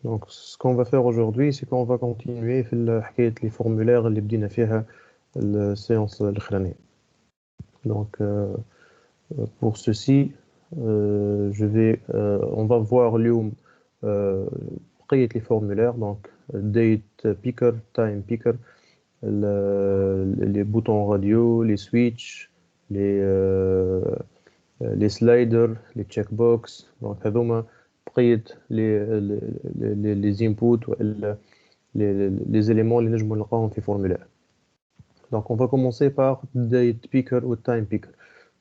Donc, ce qu'on va faire aujourd'hui, c'est qu'on va continuer les formulaires اللي بدينا فيها الséance الأخرانية. Donc, pour ceci, on va voir اليوم بقية les formulaires. Donc, date picker, time picker, les boutons radio, les switches, les sliders, les checkbox. Donc, هذوما بقية les inputs les éléments اللي نجموا نلقاهم في formulaire. Donc, on va commencer par date picker ou time picker.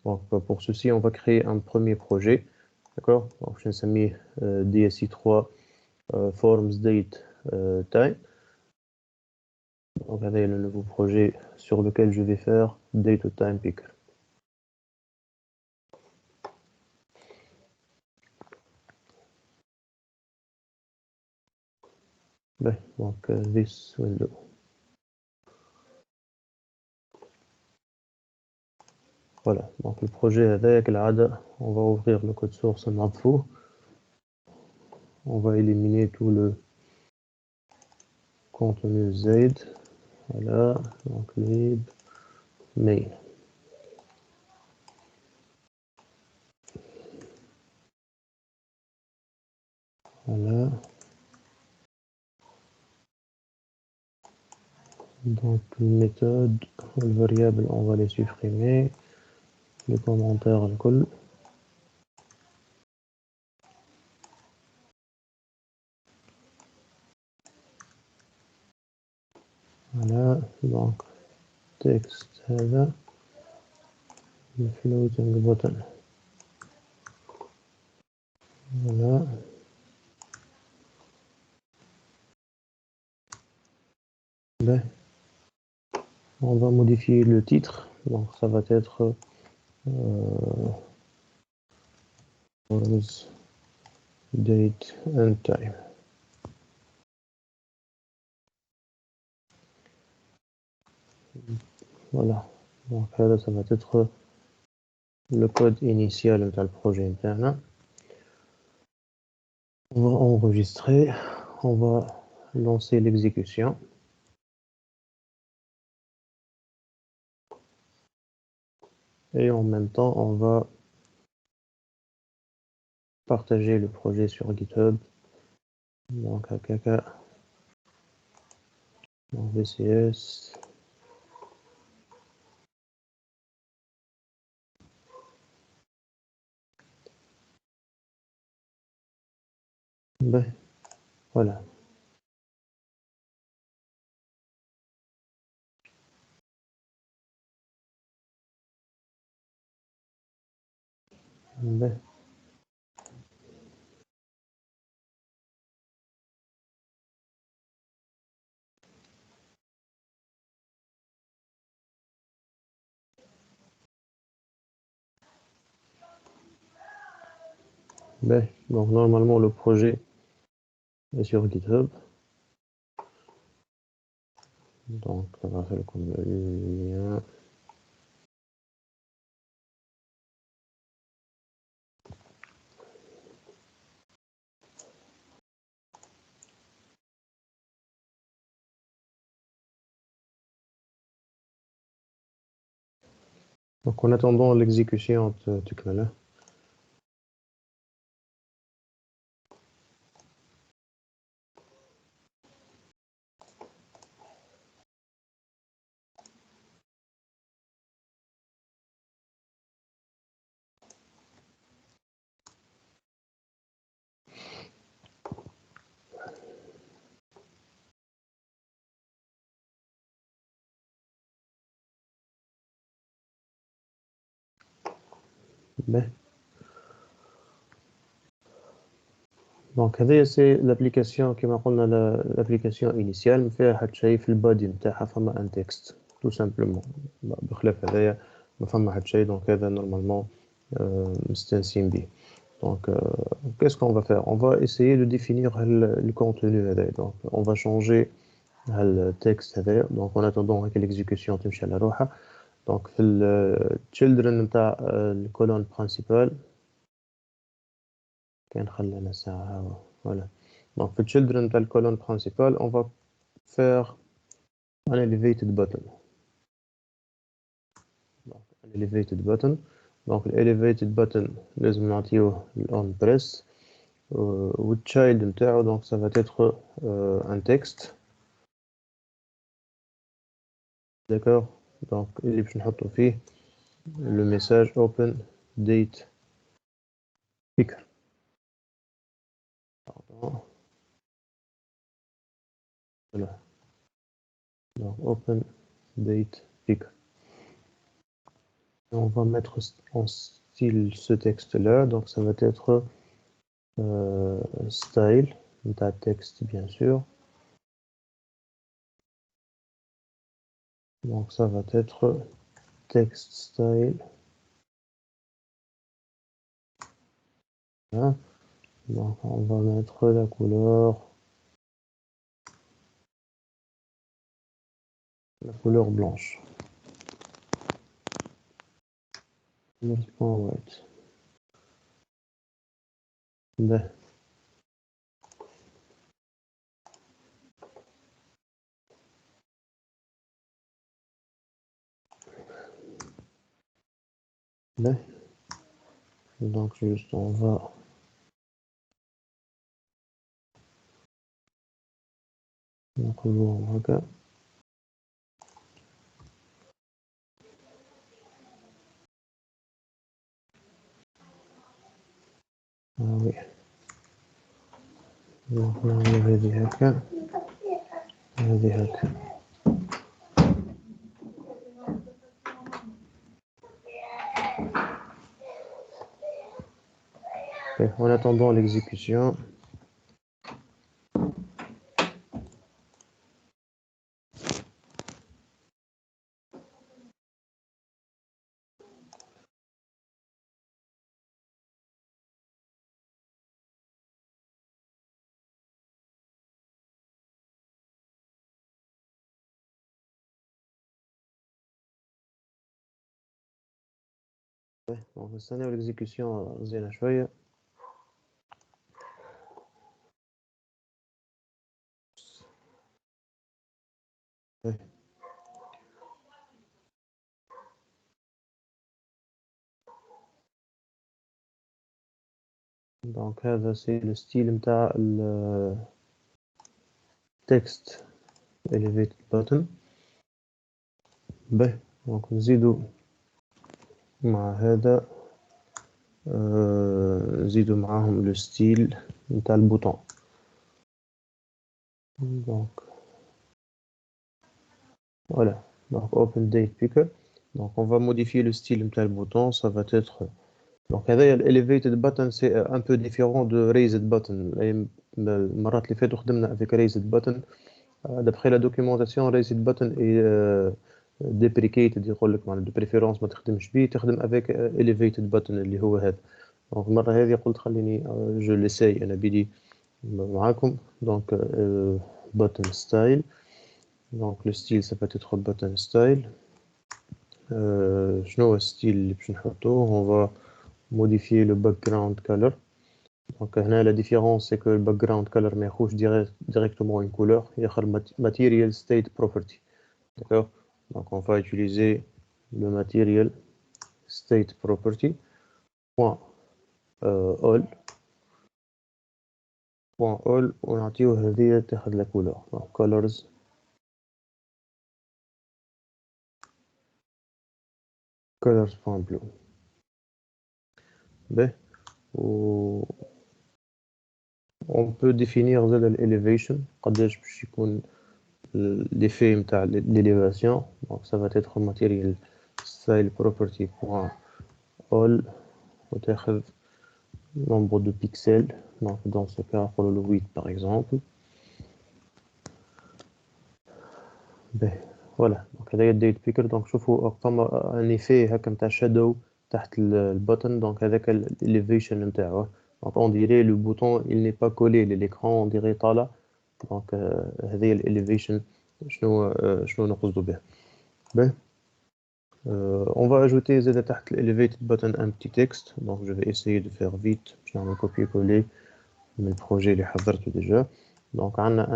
Donc, pour ceci, on va créer un premier projet. D'accord? Donc, je vais mettre DSI3 forms date time. Donc, regardez le nouveau projet sur lequel je vais faire date ou time picker. Donc, this window. Voilà, donc le projet avec l'ADA, on va ouvrir le code source info. On va éliminer tout le contenu Z. Voilà, donc lib, main. Voilà. Donc, méthode, le variable, on va les supprimer. Les commentaires, le col. Voilà, donc texte هذا le floating button. Voilà. Ben, on va modifier le titre. Donc ça va être forms date and time. Voilà. Donc là, ça va être le code initial dans le projet interne. On va enregistrer. On va lancer l'exécution. Et en même temps, on va partager le projet sur GitHub. Donc AKK, donc VCS. Ben, voilà. Ben. Ben, donc normalement le projet est sur GitHub. Donc ça va faire comme lien. Donc en attendant l'exécution du canal. Ben. Donc هذه c'est l'application كما قلنا l'application initiale. ما فيها حتى شيء في البادي نتاعها فما ان تكست tout simplement. بخلاف هذايا ما فما حتى شيء. Donc هذا normalement مستانسين به. Donc qu'est-ce qu'on va faire? On va essayer de définir le contenu هذايا. Donc on va changer le texte هذايا. Donc en attendant que l'exécution تمشي على روحها. Donc في ال children نتاع الكولون principal كان خلينا ساعة. Voilà. Donc, le children de la colonne principale, on va faire un elevated button. Donc, un elevated button. Donc, l'elevated button, لازم نعطيه on press. والchild نتاعو, donc ça va être un texte. D'accord. Donc, اللي باش نحطو فيه le message open date picker. Pardon. Voilà. Donc, open date picker. On va mettre en style ce texte-là. Donc, ça va être style, ta texte, bien sûr. Donc, ça va être text style. Voilà. Donc, on va mettre la couleur blanche. White. Ben. Ben. Donc, juste, on va نقولوا هكا. oui. Donc, نعمل هذه هكا. هذه هكا. En attendant l'exécution, on نستناو l'exécution زينة شوية. Donc هذا c'est le style نتاع ال text elevated button. به دونك نزيدو مع هذا نزيدو معاهم لو ستيل نتاع البوطون. دونك voilà, donc open date picker. Donc on va modifier le style نتاع البوطون. Ça va être donc هذايا elevated button c'est un peu différent de raised button. المرات اللي فاتوا خدمنا avec raised button. D'après la documentation, raised button est deprecated, يقول لك معناها de préférence ما تخدمش بيه، تخدم avec elevated button اللي هو هذا. دونك المرة هذه قلت خليني جو ليساي أنا بدي معاكم. دونك button style. دونك le style ça peut être button style. شنو هو الستيل اللي باش نحطوه؟ on va modifier le background color. Donc هنا la différence c'est que le background color ما ياخوش directement une couleur، ياخذ material state property. D'accord. Donc on va utiliser le material state property point all ونعطيه هذه تاخذ la couleur. Donc colors.blue. Ben, on peut définir l'elevation قداش باش يكون l'effet نتاع l'élévation. Donc ça va être material style property point all وتاخذ nombre de pixels. Donc dans ce cas on le 8 par exemple. Ben, voilà. Donc هذايا date picker. Donc شوفوا فما un effet هكا نتاع shadow تحت البutton. Donc هذاك l'elevation نتاعو. Donc on dirait le bouton il n'est pas collé l'écran, on dirait طالع. Donc هذايا l'elevation شنو نقصدوا به. Ben, on va ajouter زاد تحت elevated button un petit texte. Donc je vais essayer de faire vite. Je vais copier-coller. من البروجي اللي حضرته ديجا. دونك عندنا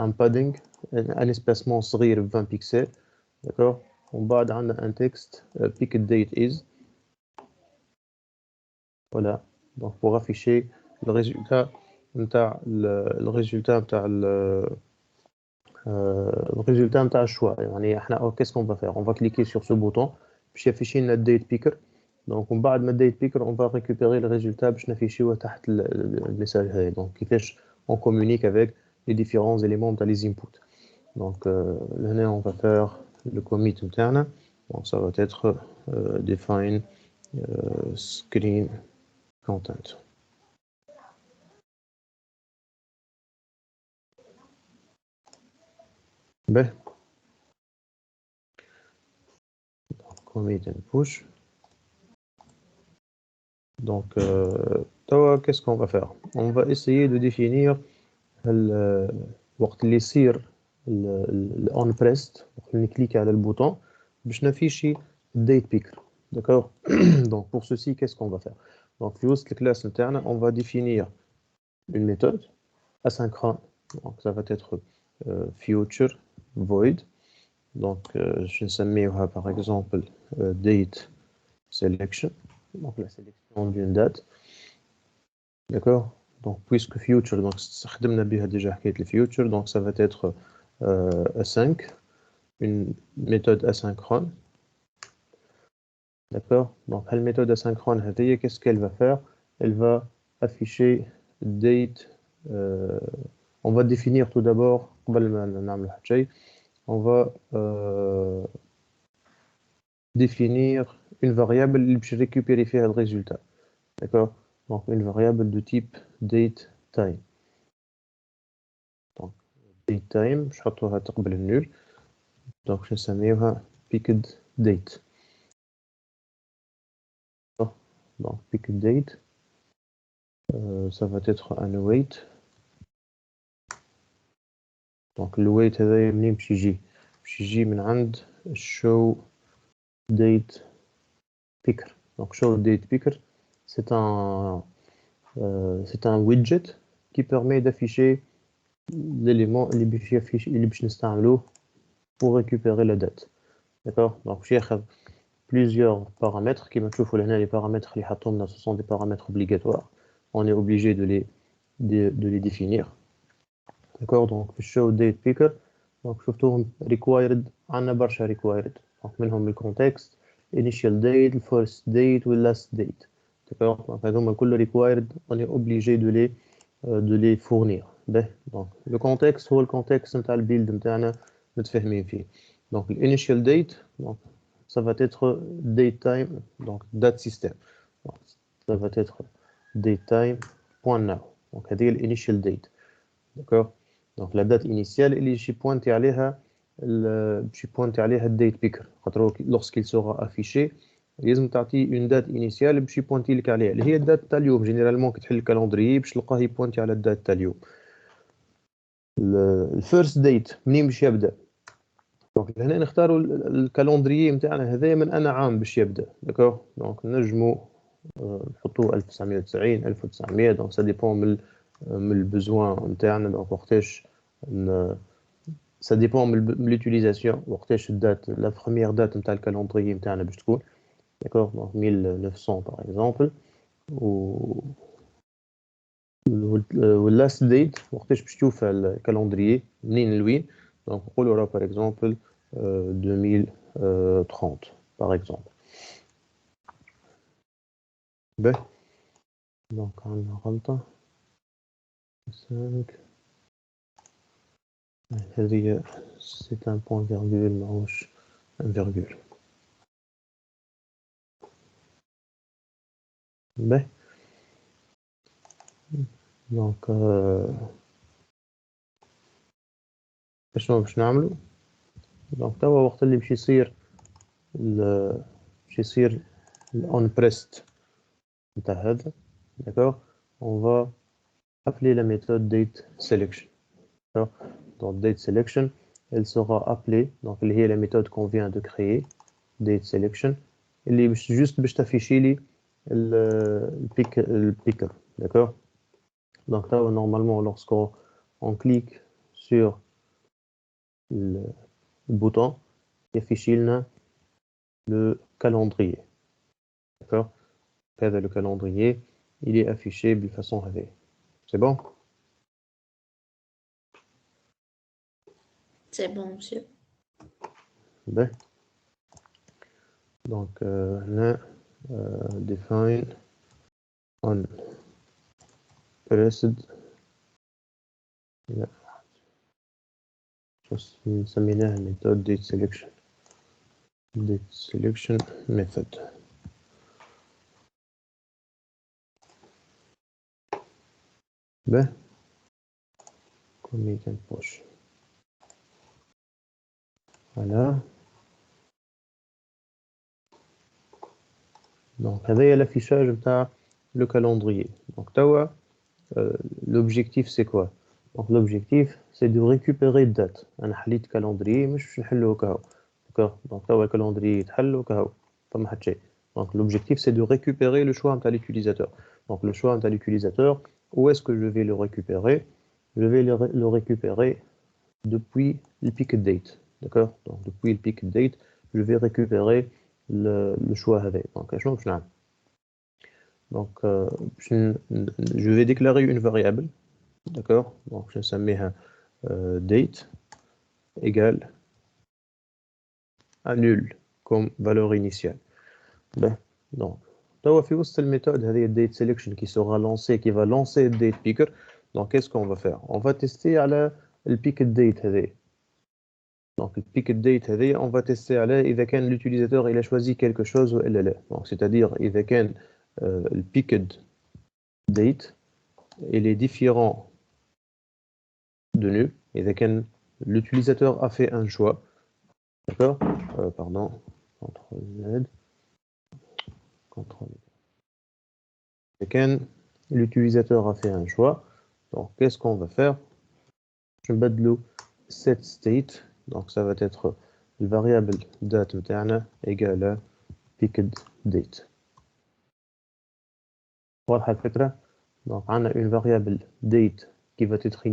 ان بادينغ ان اسباسمون صغير ب 20 بيكسل داكور. ومن بعد عندنا ان تكست pick date is voilà donc pour afficher le résultat نتاع le résultat نتاع الشوا. يعني احنا qu'est-ce qu'on va faire, on va cliquer sur ce bouton باش يافيشي لنا date picker. donc ومن بعد ما date picker on va récupérer le résultat باش نافيشيوه تحت الميساج هذا. donc كيفاش on communique avec les différents éléments نتاع les inputs. donc هنا on va faire le commit نتاعنا. donc ça va être define screen content. ben commit and push. donc qu'est-ce qu'on va faire, on va essayer de définir وقت اللي يصير on pressed وقت اللي نكليك على البوطون باش نافيشي date picker d'accord. donc pour ceci qu'est-ce qu'on va faire, donc في وسط الكلاس نتاعنا on va définir une méthode asynchrone. donc ça va être future void. donc je نسميوها par exemple date selection, donc la sélection d'une date d'accord. donc puisque future donc استخدمنا بها déjà حكاية الفيوتشر. donc ça va être async, une méthode asynchrone d'accord. donc la méthode asynchrone هذه qu'est-ce qu'elle va faire, elle va afficher date. on va définir tout d'abord قبل ما نعمل حتى شيء on va définir une variable اللي باش récupérer فيها le résultat d'accord. donc une variable de type date time. donc date time باش نحطوها تقبل النول. donc باش نسميوها picked date. donc picked date ça va être un wait. donc le wait هذا منين باش يجي من عند show date picker. donc show date picker c'est un widget qui permet d'afficher l'élément اللي باش نستعملوه pour récupérer la date d'accord. donc باش ياخذ plusieurs paramètres كيما تشوفوا لهنا. les paramètres اللي حطوا لنا ce sont des paramètres obligatoires, on est obligé de les définir d'accord. donc في show date picker donc شفتوهم required عندنا برشا required. donc منهم le context, initial date, first date و last date d'accord. donc هذوما كل required, on est obligé de les fournir. donc le contexte هو الكونتكست نتاع البيلد نتاعنا متفاهمين فيه. donc l'initial date donc ça va être date time, donc date system. donc ça va être date time point now. donc هذه l'initial date d'accord. donc la date initiale اللي شي بوينتي عليها الدate picker خاطر lorsqu'il sera affiché لازم تعطيه une date initiale باش يبوينتي لك عليها اللي هي الدات تاع اليوم. جينيرالمون كي تحل الكالندري باش تلقاه يبوينتي على الدات تاع اليوم. الفيرست ديت منين باش يبدا. دونك هنا نختاروا الكالندري نتاعنا هذايا من انا عام باش يبدا داكوغ. دونك نجموا نحطوه 1990 1900 دونك سا ديبون من البزوان نتاعنا. دونك وقتاش ça dépend من l'utilisation وقتاش الدات لا بروميير دات نتاع الكالندري نتاعنا باش تكون d'accord. donc 1900 par exemple و last date وقتاش باش تشوف الكالندري منين لوين. donc نقولوا راه par exemple 2030 par exemple. باهي donc عندنا غلطة 5 هذه c'est un point virgule ماهوش un virgule. باهي donc شنو باش نعملو. donc توا وقت اللي باش يصير on pressed نتاع هذا d'accord. on va appeler la méthode date selection d'accord. donc date selection elle sera appelée donc اللي هي la méthode qu'on vient de créer date selection اللي باش juste باش تافيشي لي البيكر d'accord. Donc là, normalement, lorsqu'on clique sur le bouton, il affiche le calendrier. D'accord? Le calendrier, il est affiché de façon هذه. C'est bon? C'est bon, monsieur. Ben. Donc là, define on pressed. نسميناها méthode date selection method. Ben, commit and push. Voilà. Donc, هذا l'affichage de le calendrier. Donc, l'objectif c'est quoi? Donc, l'objectif c'est de récupérer une date. أنا حليت calendrier مش باش نحلو كهو. D'accord? Donc, le calendrier يتحل كهو. فما حد شيء. Donc, l'objectif c'est de récupérer le choix de l'utilisateur. Donc, le choix de l'utilisateur, où est-ce que je vais le récupérer? Je vais le récupérer depuis le pick date. D'accord? Donc, depuis le pick date, je vais récupérer le choix avec. Donc, je vais déclarer une variable. D'accord? Donc, je vais date égale à nul comme valeur initiale. Ben, donc, là, في وسط الميثode هذه date selection qui sera lancée, qui va lancer le date picker. Donc, qu'est-ce qu'on va faire? On va tester à le pick date هذه. Donc, le pick date هذه, on va tester على إذا كان l'utilisateur il a choisi quelque chose ou لا. Donc, c'est-à-dire إذا كان le picked date il est différent de nul. إذا كان l'utilisateur a fait un choix. D'accord? Pardon. CTRL Z. CTRL Z. إذا كان l'utilisateur a fait un choix. Donc, qu'est-ce qu'on va faire? Je vais mettre set state. Donc, ça va être le variable date égale à picked date. واضحة الفكرة. Donc, on a une variable date qui va être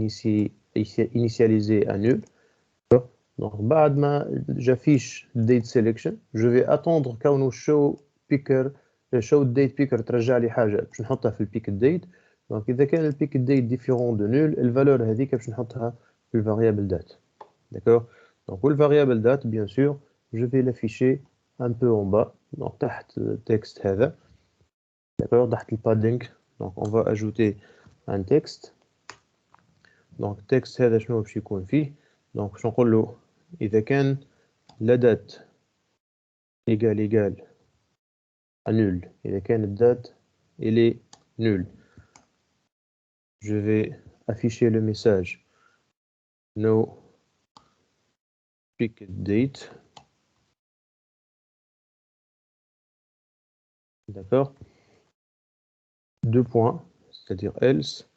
initialisée à nul. Donc, بعد ما j'affiche date selection, je vais attendre كونه show picker show date picker ترجع لي حاجة باش نحطها في البيك date. Donc, إذا كان البيك date différent de nul, الفالور هذيك باش نحطها في الفاريable date. D'accord? Donc, pour le variable date, bien sûr, je vais l'afficher un peu en bas. Donc, تحت texte هذا. D'accord? تحت le padding. Donc, on va ajouter un texte. Donc, texte هذا شنو باش يكون فيه؟ Donc, باش نقول له إذا كان la date égale à nul. إذا كان الدate elle est nulle. Je vais afficher le message no pick date. D'accord? Deux points, c'est-à-dire else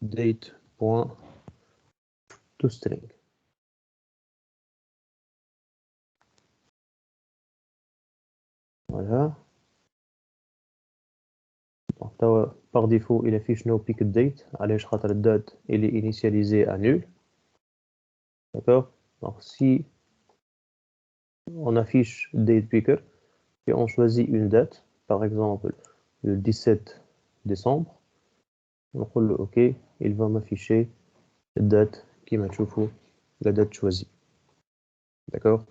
date point toString. Voilà. Donc, par défaut, il affiche no pick date. علاش خاطر الدate il est initialisé à nul. D'accord? Donc, si on affiche date picker et on choisit une date, par exemple le 17 décembre, on dit OK, il va m'afficher la date qui m'a choisi, la date choisie. D'accord?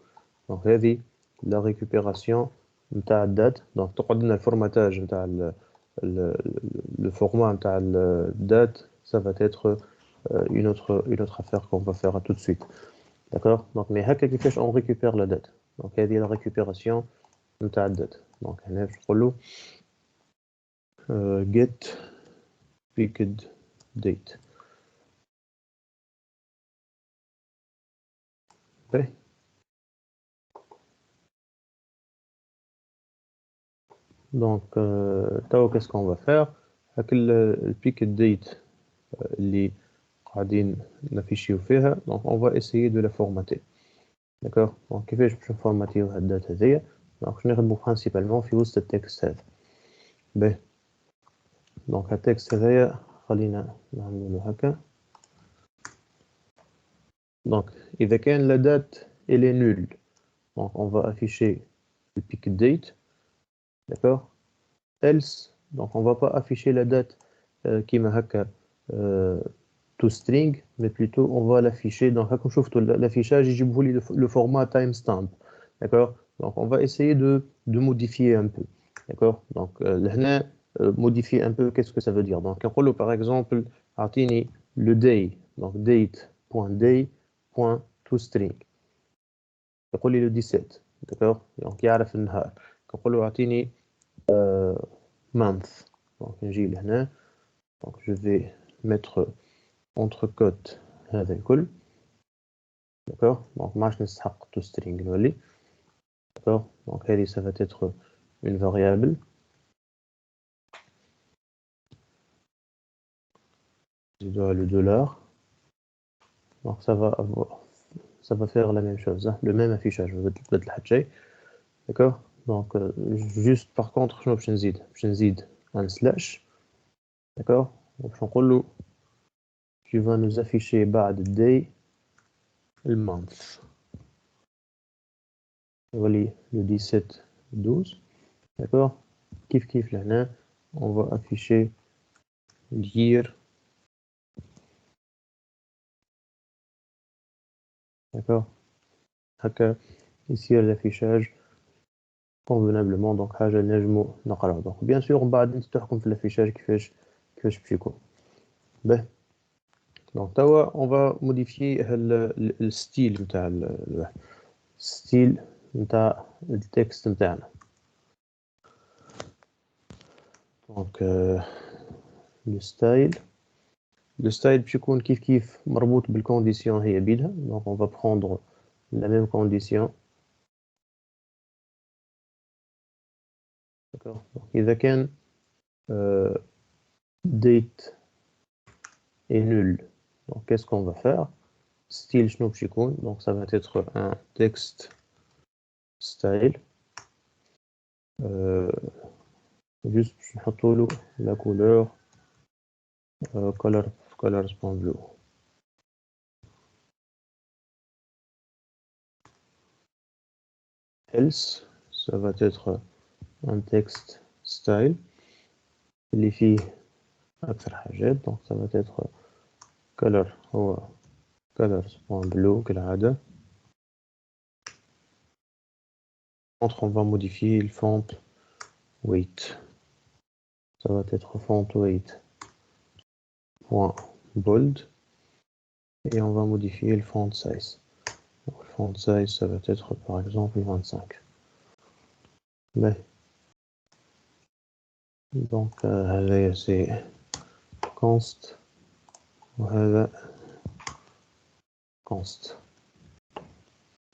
Donc, c'est la récupération de la date. Donc, le formatage de le format de la date, ça va être une autre affaire qu'on va faire tout de suite. D'accord? Donc, mais on récupère la date. Donc, il y a la récupération de la date. Donc, on va get picked date. Okay. Donc, qu'est-ce qu'on va faire? Avec le picked date, اللي قاعدين نافيشيو فيها. Donc, on va essayer de la formater. D'accord? Donc, كيفاش باش نفورماتيو هاد الدات هذيا؟ Donc, je نخدمو principalement في وسط التكست هذا. باهي. Donc, التكست هذايا خلينا نعملو هكا. Donc, إذا كان la date elle est nulle, donc on va afficher le pick date, d'accord? Else, donc on va pas afficher la date qui m'a haka to string, mais plutôt on va l'afficher dans l'affichage يجيبه لي le format timestamp, d'accord? Donc on va essayer de modifier un peu, d'accord? Donc هنا modifier un peu, qu'est-ce que ça veut dire? Donc on peut par exemple اعطيني le day, donc date.day.toString, يقول لي le 17, d'accord? donc يعرف النهار. نقول له اعطيني month, donc نجي لهنا, donc je vais mettre entre cotes هذا الكل, d'accord? donc ما عادش نستحق toString نولي, d'accord? donc هذه ça va être une variable. Je dois le $, donc ça va faire la même chose, hein, le même affichage, d'accord? donc juste par contre شنو باش نزيد un slash, d'accord? donc نقول له tu vas nous afficher بعد day le month, voilà le 17/12, d'accord? Kif لهنا on va afficher year, d'accord? هكا يصير l'affichage convenablement, donc حاجة نجمو نقراو. donc bien sûr من بعد انت تحكم في الافيشاج كيفاش باش يكون. باهي donc توا on va modifier le style نتاع الستيل نتاع التكست نتاعنا. donc le style باش يكون كيف مربوط بالكونديسيون هي بيدها. donc on va prendre la même condition, d'accord? donc إذا كان date est nul, donc qu'est-ce qu'on va faire? style شنو باش يكون؟ donc ça va être un text style, juste باش نحطوا له la couleur colors.blue. else ça va être un text style اللي فيه أكثر حاجات, donc ça va être color هو colors.blue كالعادة. on va modifier le font weight, ça va être font weight .bold, et on va modifier le font size. donc, le font size ça va être par exemple 25. mais donc هذا c'est const وهذا const.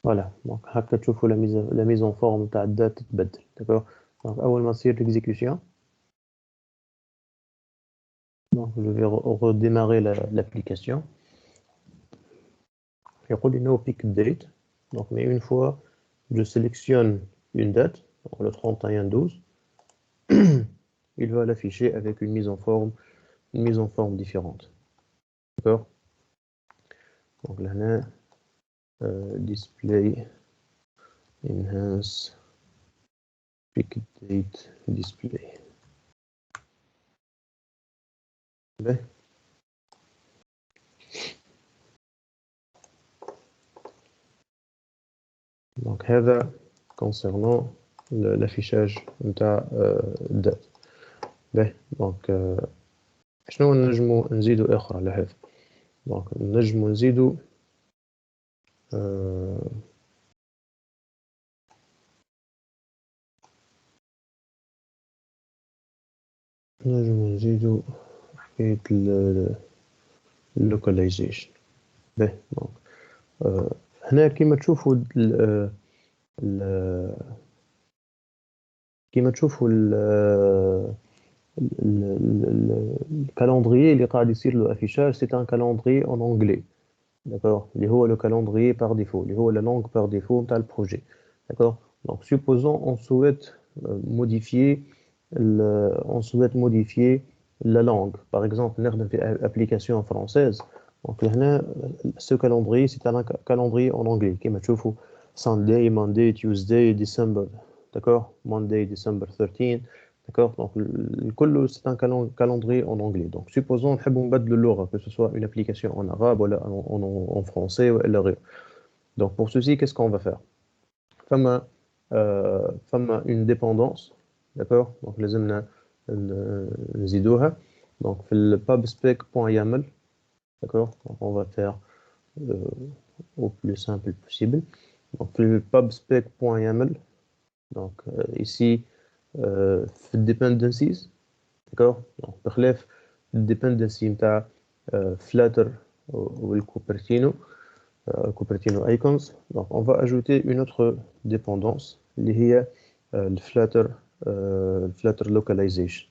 voilà, donc هكا تشوفوا la mise en forme تاع الدات تتبدل, d'accord? donc أول ما تصير l'exécution, donc je vais redémarrer l'application. يقول لي no pick date, donc mais une fois je sélectionne une date, donc le 31/12, il va l'afficher avec une mise en forme différente, d'accord? donc là display enhance pick date display. donc هذا concernant l'affichage نتاع date. donc شنو نجمو نزيدو اخر على هذا؟ donc نجمو نزيدو حكاية localization. donc هنا كيما تشوفوا الكالندريي اللي قاعد يصير له affichage, c'est un calendrier en anglais, d'accord? اللي هو le calendrier par défaut, اللي هو la langue par défaut نتاع البروجي, d'accord? donc supposons on souhaite modifier la langue. Par exemple, نخدم في application française. Donc هنا ce calendrier c'est un calendrier en anglais كما تشوفوا Sunday, Monday, Tuesday, December. D'accord? Monday, December 13. D'accord? Donc الكل c'est un calendrier en anglais. Donc supposons نحبوا نبدلوا اللغة que ce soit une application en arabe ou en français ou غير. Donc pour ceci qu'est-ce qu'on va faire? فما une dépendance. D'accord? Donc لازمنا نزيدوها. Donc في le pubspec.yaml. D'accord? Donc on va faire au plus simple possible. Donc le pubspec.yaml. Donc ici في dependencies. D'accord? Donc بخلاف dependency نتاع Flutter ou le Cupertino icons. Donc on va ajouter une autre dépendance اللي هي le Flutter localization.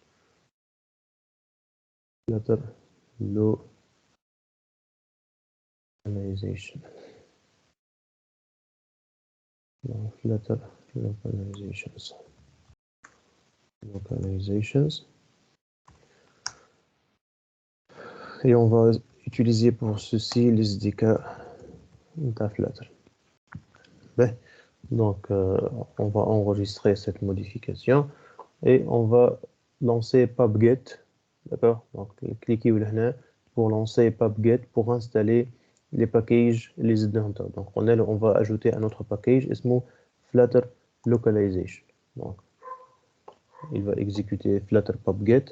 Flutter localization. Donc, Flutter localizations. Et on va utiliser pour ceci les SDK de Flutter. Ben, donc, on va enregistrer cette modification et on va lancer pubget. D'accord? Donc, cliquez là pour lancer pubget pour installer les packages, les identants. Donc, on va ajouter un autre package, اسمه Flutter localization. Donc, il va exécuter Flutter pubget.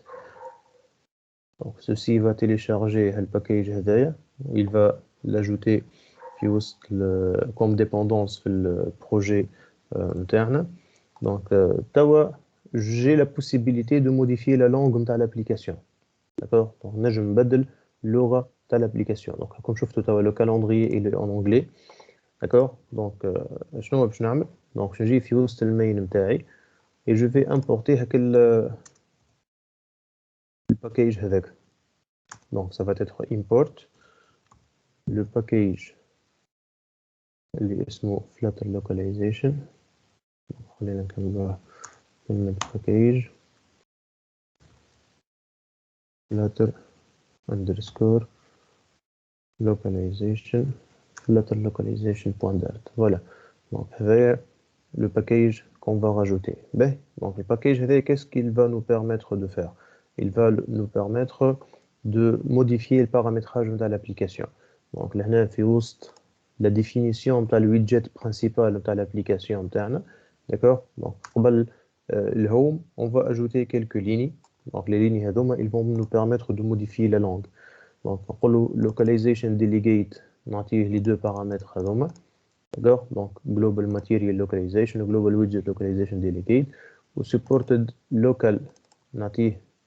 Donc, ceci va télécharger le package هذايا. Il va l'ajouter comme dépendance في le projet interne. Donc, j'ai la possibilité de modifier la langue de l'application. D'accord? Donc, je نبدل اللغة de l'application. Donc, comme je vous le calendrier il est en anglais. D'accord? Donc, شنو باش نعمل؟ Donc, je vais في وسط المين نتاعي et je vais importer le package هذاك. Donc, ça va être import le package اللي اسمه Flutter localization. خلينا نكملوها كلمة package Flutter underscore localization Flutter localization.dart. Voilà. Donc, le package qu'on va rajouter. Ben, donc, le package, qu'est-ce qu'il va nous permettre de faire? Il va nous permettre de modifier le paramétrage de l'application. Donc, là, on a la définition de le widget principal de l'application interne. D'accord? Donc, le home, on va ajouter quelques lignes. Donc, les lignes, ils vont nous permettre de modifier la langue. Donc, pour le localization delegate, on a les deux paramètres. D'accord? Donc, global material localization, global widget localization delegate, ou supported local, on a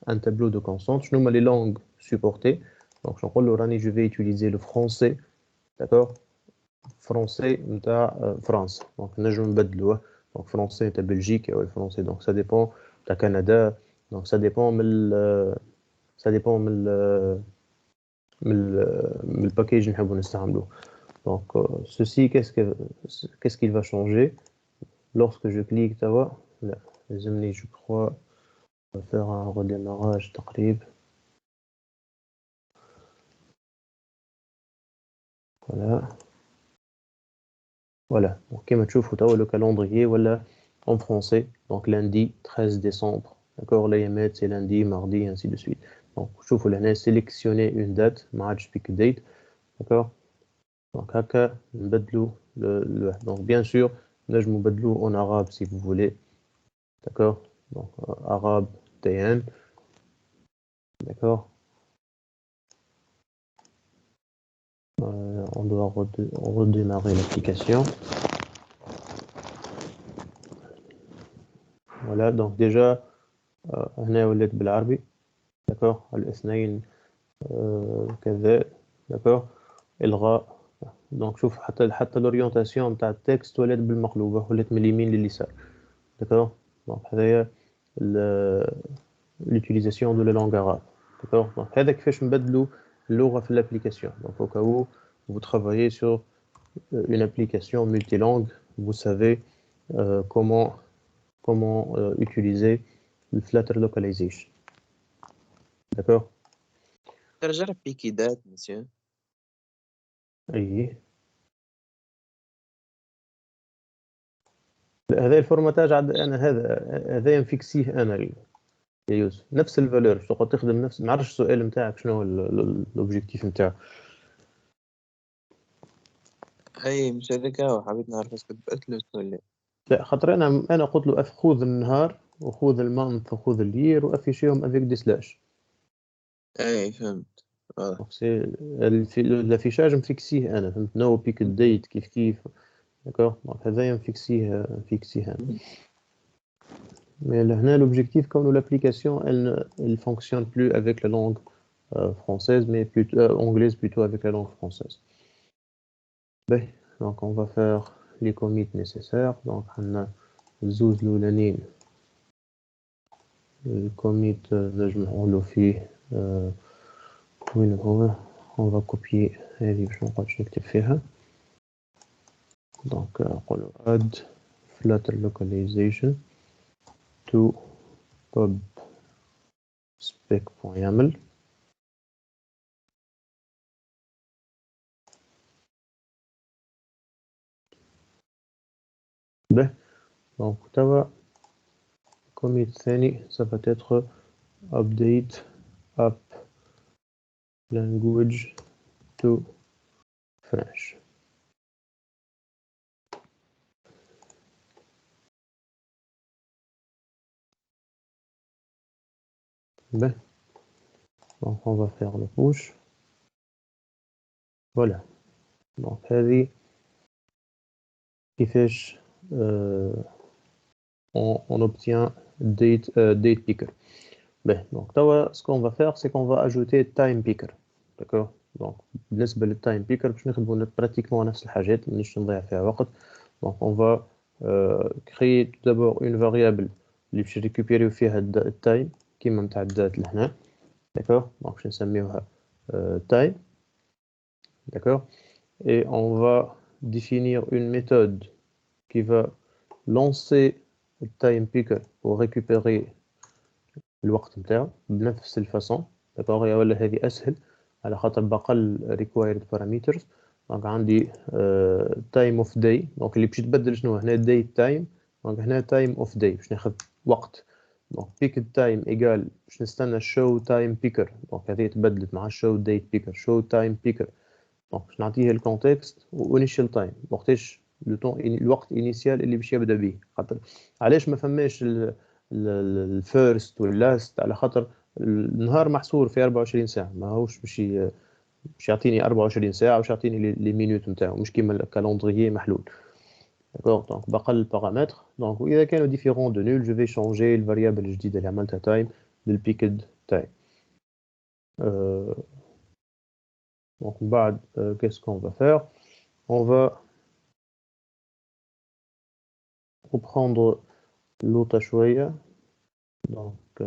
un tableau de constante. Je nomme les langues supportées. Donc, je vais utiliser le français. D'accord? Français de France. Donc, je vais donc français de Belgique ou français. Donc, ça dépend de Canada. Donc, ça dépend من الباكيج اللي نحبوا نستعملوه. Donc, ceci, qu'est-ce qu'il va changer lorsque je clique là, les amis, je crois, on va faire un redémarrage تقريب. Voilà. Voilà. Donc, comme tu vois, le calendrier, voilà, en français. Donc, lundi 13 décembre. D'accord? Là, c'est lundi, mardi, ainsi de suite. Donc, je vous laisse sélectionner une date, match pick date. D'accord? Donc, haka, donc, bien sûr, là, je me en arabe si vous voulez. D'accord? Donc, arabe, TN. D'accord? On doit redémarrer l'application. Voilà, donc déjà, هنا ولات بالعربي. D'accord? الاثنين كذا. D'accord? الغاء. Donc شوف حتى l'orientation نتاع التكست ولات بالمقلوبة ولات من اليمين لليسار. D'accord? Donc هذايا l'utilisation de la langue arabe. D'accord? Donc هذا كيفاش نبدلوا اللغة في l'application. Donc au cas où vous travaillez sur une application multilangue, vous savez comment utiliser le Flutter localization. d'accord. ترجع بيكيدات مسيو. اي هذا الفورماتاج عاد انا هذا مفيكسيه انا يا يوسف نفس الفالور تقعد تخدم نفس. ما نعرفش السؤال نتاعك شنو هو الاوبجيكتيف نتاعو. اي مش هذاك، هو حبيت نعرف اسكت بأتلس ولا. لا خاطر انا قلت له خذ النهار وخذ المانث وخذ الير وافيشيهم افيك دي سلاش. اي فهمت. دونك سي الافيشاج مفيكسيه انا فهمت نو بيك ديت كيف داكور. دونك هذايا مفيكسيه انا. Mais là, l'objectif, comme l'application, elle ne fonctionne plus avec la langue française, mais plutôt anglaise plutôt avec la langue française. Ben, donc, on va faire les commits nécessaires. Donc, on a Zouz Loulanin, le commit on le fait. On va copier. Donc, on va add flutter localization to pub spec.yaml. Ben, donc, commit ثاني ça va être update app language to French. Ben, donc on va faire le push. Voilà. Donc هذه كيفاش on obtient date picker. Ben, donc ce qu'on va faire c'est qu'on va ajouter time picker. D'accord. donc بالنسبة للتايم بيكر باش نخدموا pratiquement نفس الحاجات مانيش نضيع فيها وقت. donc on va créer tout d'abord une variable اللي باش récupérer فيها التايم كيما نتاع الدات لهنا. d'accord. donc باش نسميوها time. d'accord. et on va définir une méthode qui va lancer le time picker pour récupérer الوقت نتاعو بنفس الفاصون. d'accord. يا ولا هذه اسهل على خاطر بقل required parameters. دونك عندي time of day. دونك اللي باش يتبدل شنو هنا day time. دونك هنا time of day باش ناخذ وقت. دونك pick time ايجال باش نستنى show time picker. دونك هذه تبدلت مع show date picker show time picker. دونك باش نعطيه الكونتكست و initial time وقتاش الوقت انيسيال اللي باش يبدا به. خاطر علاش ما فماش الفيرست واللاست على خاطر النهار محصور في 24 ساعه ماهوش باش يعطيني 24 ساعه وش يعطيني لي مينوت نتاعو مش كيما الكالندريي محلول. d'accord. donc بقى البارامتر. donc واذا كانوا ديفيرون دو نول جو في شونجي الفاريابل الجديده اللي عملتها تايم للبيكد تايم. donc بعد qu'est-ce qu'on va faire. on va reprendre l'autre شويه. donc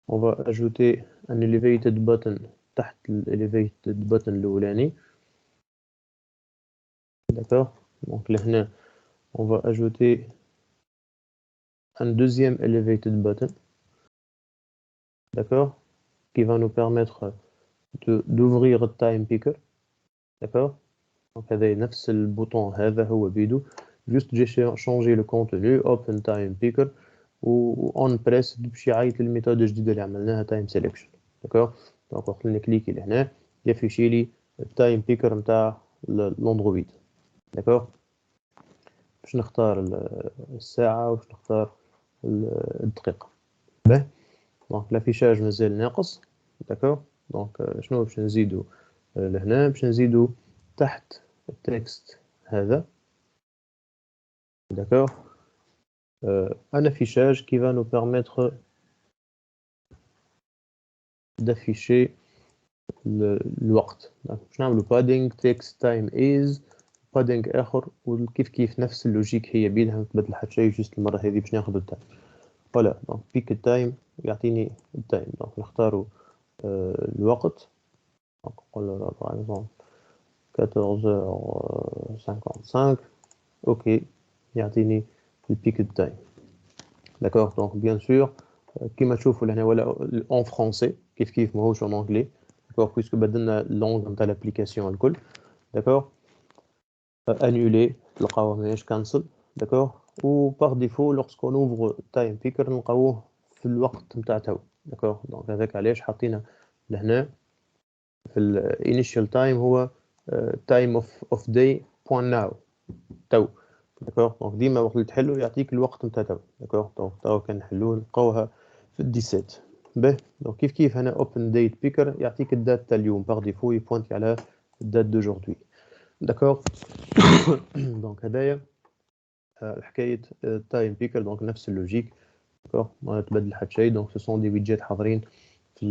on va ajouter un elevated button تحت elevated button الاولاني. d'accord. donc là on va ajouter un deuxième elevated button. d'accord. qui va nous permettre d'ouvrir le time picker. d'accord. donc هذا نفس البوطون هذا هو بيدو juste j'ai changé le contenu open time picker و on press باش يعيط للميثود الجديده اللي عملناها time selection. d'accord. donc وقت نكليكي لهنا يفيشي لي التايم بيكر نتاع الاندرويد. d'accord. باش نختار الساعه وباش نختار الدقيقه. باهي. دونك لافيشاج مازال ناقص. d'accord. دونك شنو باش نزيدو لهنا باش نزيدو تحت التكست هذا. d'accord. un affichage qui va nous permettre d'afficher الوقت. باش نعملو padding text time is padding اخر وكيف نفس اللوجيك هي بينها ما تبدل حتى شيء جست المره هذه باش ناخذ التايم. فوالا. دونك بيك التايم يعطيني التايم. دونك نختارو الوقت. دونك نقول له باغ اكزومبل 14h55. اوكي يعطيني البيك التايم. d'accord. donc bien sûr كيما تشوفوا لهنا ولا en français كيف ماهوش en anglais d'accord puisque بدلنا اللونغ نتاع l'application الكل d'accord annuler تلقاوه ماهيش cancel d'accord و par défaut lorsqu'on ouvre time picker نلقاوه في الوقت نتاع تو d'accord donc هذاك علاش حطينا لهنا في الانيشال تايم هو time of day point now تو d'accord donc ديما وقت اللي تحلو يعطيك الوقت نتاع تو d'accord donc تو كان نحلوه نلقاوها في 17 باهي دونك كيف هنا open date picker يعطيك الدات تاع اليوم باغ ديفو يبوينتي على الدات دوجوردي d'accord دونك هدايا حكايه تايم بيكر دونك نفس اللوجيك d'accord ما تبدل حتى شيء دونك سو سون دي ويدجيت حاضرين في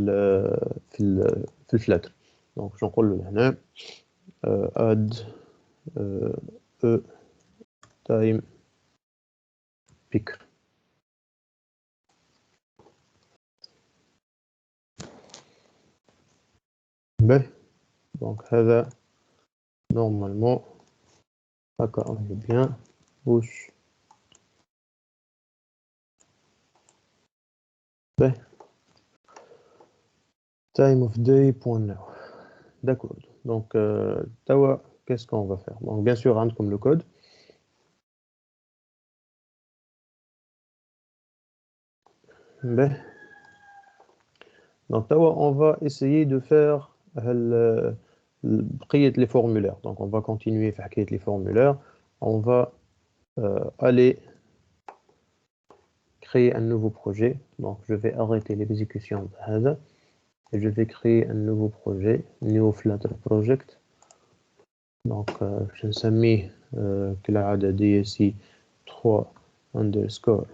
الفلاتر دونك شنو نقول له هنا اد تايم بيكر باهي دونك هذا نورمالمون هكا اوني بيان بوش باهي time of day point now d'accord donc توا qu'est-ce qu'on va faire donc bien sûr عندكم le code باهي donc توا on va essayer de faire بقية les formulaires donc on va continuer في حكاية les formulaires on va aller créer un nouveau projet donc je vais arrêter l'exécution de هذا et je vais créer un nouveau projet new flutter project donc je نسميه كالعادة DSI 3 underscore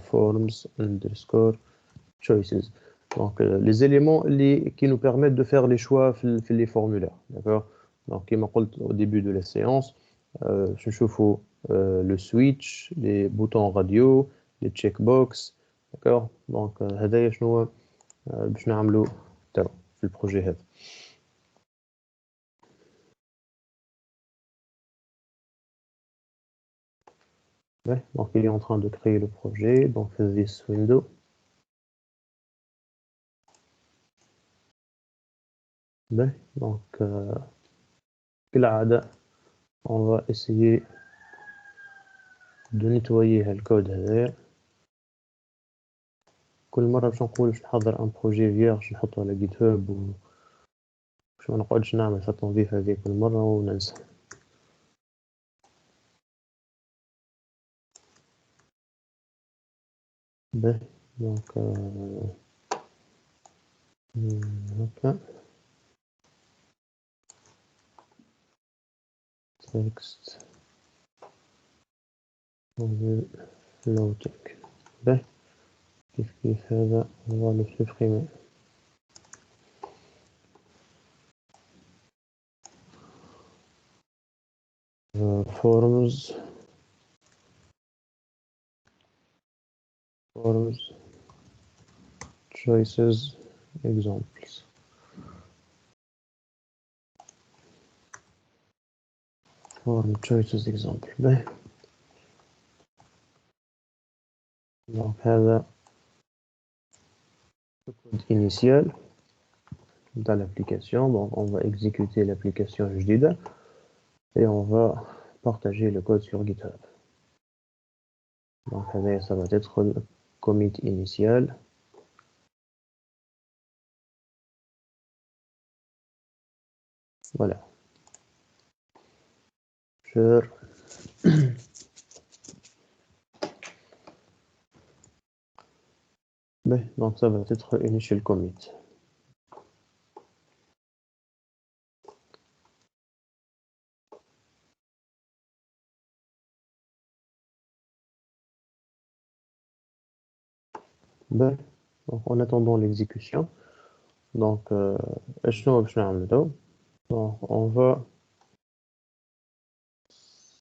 forms underscore choices donc les éléments qui nous permettent de faire les choix في les formulaires d'accord donc كما قلت au début de la séance نشوفوا le switch les boutons radio les checkbox d'accord donc هذايا شنو باش نعملوا توا في البروجي هذا donc il est en train de créer le projet donc this window donc كالعادة on va essayer de nettoyer le code هذا كل مرة باش نقول باش نحضر ان بروجي فيرج نحطه على جيت هاب باش ما نقعدش نعمل في التنظيف هذه كل مرة وننسى باهي دونك هكا تكست floating باهي كيف هذا on va le supprimer forms choices examples form choices example باهي donc هذا le code initial dans l'application donc on va exécuter l'application جديدة et on va partager le code sur GitHub donc ça va être le commit initial voilà share donc ça va être initial commit donc en attendant l'exécution donc donc on va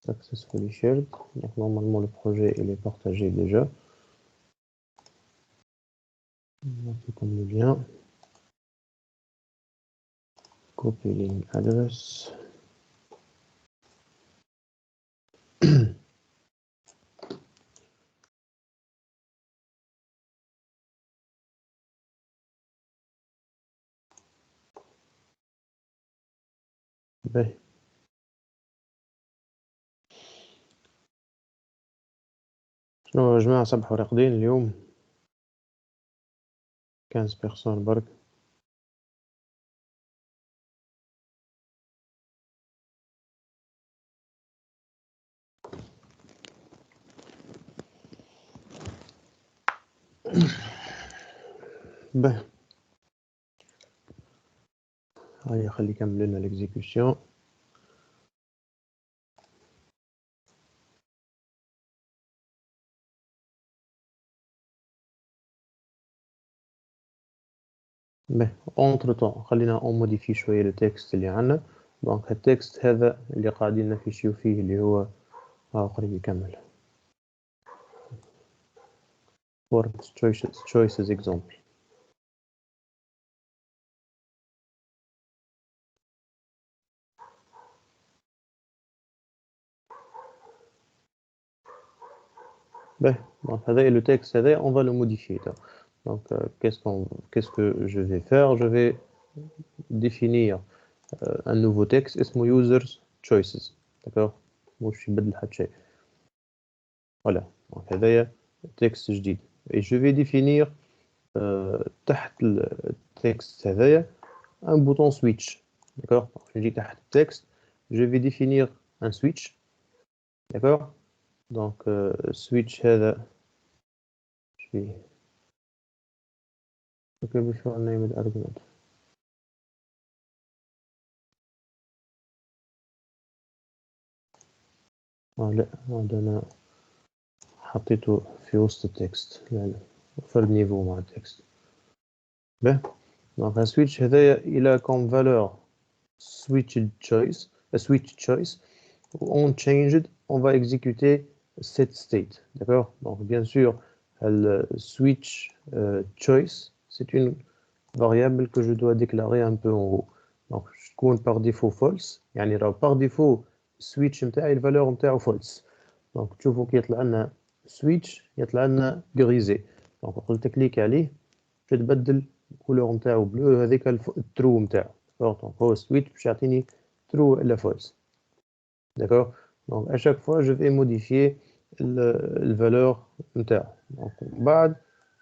successfully shared donc normalement le projet il est partagé déjà donc comme le lien copy link address باهي. شنو يا جماعة صبحوا راقدين اليوم 15 بيرسون برك. باهي هيا خلي يكمل لنا الاكزيكيوشن. باهي اونتر طون خلينا اون موديفي شويه التكست اللي عندنا. دونك التكست هذا اللي قاعدين نفيشيو فيه اللي هو قريب يكمل for choices example. باهي دونك هذا le texte هذا on va le modifier. Donc qu'est-ce que je vais faire? Je vais définir un nouveau texte اسمه users choices. d'accord مش يبدل حتى شيء. voilà donc هذايا texte جديد et je vais définir تحت التكست هذايا un bouton switch. d'accord donc نجي تحت التكست je vais définir un switch. d'accord donc switch هذا شويه okay before name the argument. لا هذا أنا حطيته في وسط التكست يعني فرد نيفو مع التكست. باهي دونك السويتش هذايا إلى كوم فالور switch choice on changed on va exécuter cette state. d'accord donc bien sûr le switch choice c'est une variable que je dois déclarer un peu en haut. donc je compte par défaut false يعني راه par défaut switch نتاعي الفالور نتاعو false. donc تشوفوا كي يطلع لنا switch يطلع لنا grisé. donc قلت كليك عليه تتبدل الكولور نتاعو بلو هذيك الترو نتاعو. دونك هو switch باش يعطيني true ولا false. d'accord donc à chaque fois je vais modifier le valeur نتاعو. donc بعد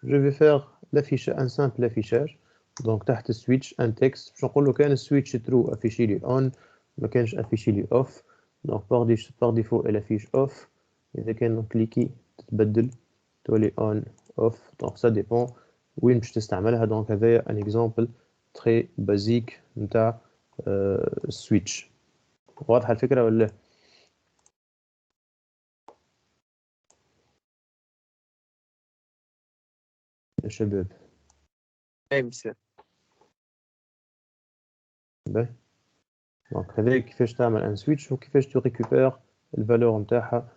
je vais faire l'affichage un simple affichage. donc تحت switch un texte باش نقول له كان switch true affiché لي on ما كانش affiché لي off. donc par défaut elle affiche off. إذا كان كليكي تتبدل تولي on off. donc ça dépend وين باش تستعملها. donc هذايا un exemple très basique نتاع switch. واضحة الفكرة ولا؟ يا شباب أي مساء. باهي دونك هذايا كيفاش تعمل ان سويتش وكيفاش تو ريكوبير الفالور نتاعها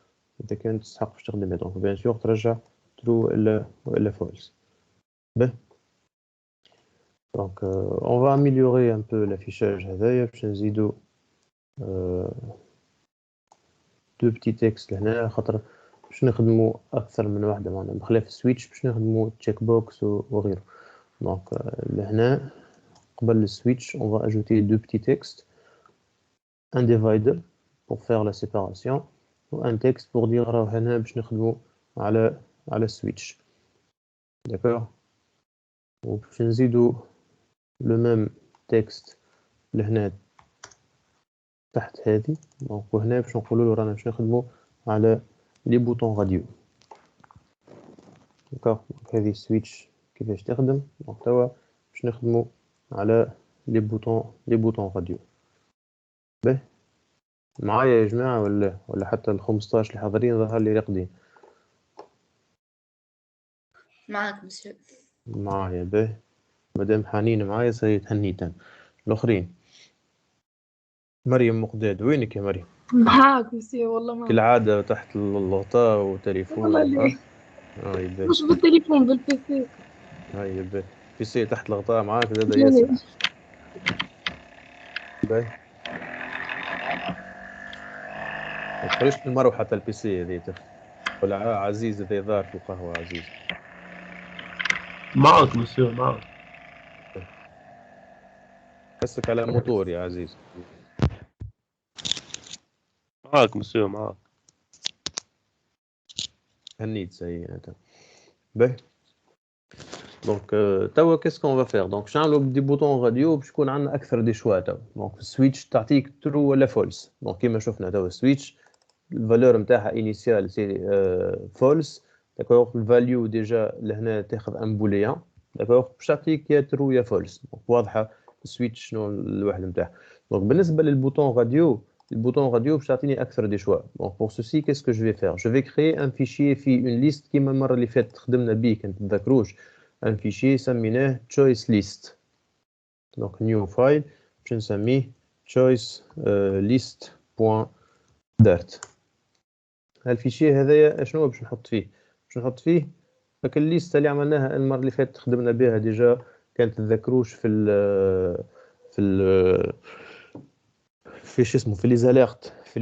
إذا كانت تستحق باش تخدمها. دونك بيان سور ترجع ترو ولا فولس. باهي دونك on va améliorer un peu l'affichage هذايا باش نزيدو دو بتي تكست لهنا خاطر باش نخدمو اكثر من واحده معنا بخلاف السويتش باش نخدمو تشيك بوكس وغيره. دونك لهنا قبل السويتش on va ajouter deux petits textes, un divider pour faire la séparation و un texte pour dire راه هنا باش نخدمو على السويتش. d'accord وباش نزيدو le même texte لهنا تحت هذه. دونك وهنا باش نقولوا له رانا باش نخدمو على لي بوطون راديو. دونك هذه السويتش كيفاش تخدم. دونك توا باش نخدمو على لي بوطون راديو. باهي معايا يا جماعه ولا حتى ال 15 اللي حاضرين ظهر لي راقدين؟ معاك مسيو. معايا باهي مادام حنين معايا سيتهنيتن. الاخرين مريم مقداد وينك يا مريم؟ معاك مسيو والله ما كالعاده تحت الغطاء وتليفون. والله ليه هاي باهي مش بالتليفون بالبيسي. هاي باهي بيسي تحت الغطاء معاك زاد ياسر. باهي ما تخرجش من المروحة تاع البيسي هذي ولا عزيز ذي ظهر في القهوة. عزيز معك مسيو معك. حسك على موتور يا عزيز. معاك مسيو معاك. هنيت سي انت باهي. دونك توا كيس كون فا فير، دونك نعملو بدي بوطون راديو باش يكون عندنا اكثر دي شوا توا. دونك السويتش تعطيك ترو ولا فولس. دونك كيما شفنا توا السويتش الفالور نتاعها انيسيال سي فولس، داكوغ. الفاليو ديجا لهنا تاخذ ان بوليان، داكوغ، باش تعطيك يا ترو يا فولس. دونك واضحه السويتش شنو الوحده نتاعها. دونك بالنسبه للبوطون راديو، البوطون راديو باش تعطيني اكثر دي شوا. دونك بور سوسي كيس كو جو في فير، جو في كريي ان فيشي في اون ليست كيما المره اللي فاتت خدمنا بيه كنت تذكروش، ان فيشي سميناه choice list. دونك نيو فايل باش نسميه choice list.dart. هالفيشي هذايا شنو باش نحط فيه؟ باش نحط فيه هاك الليسته اللي عملناها المره اللي فاتت خدمنا بها ديجا كانت تذكروش في في شو اسمه، في لي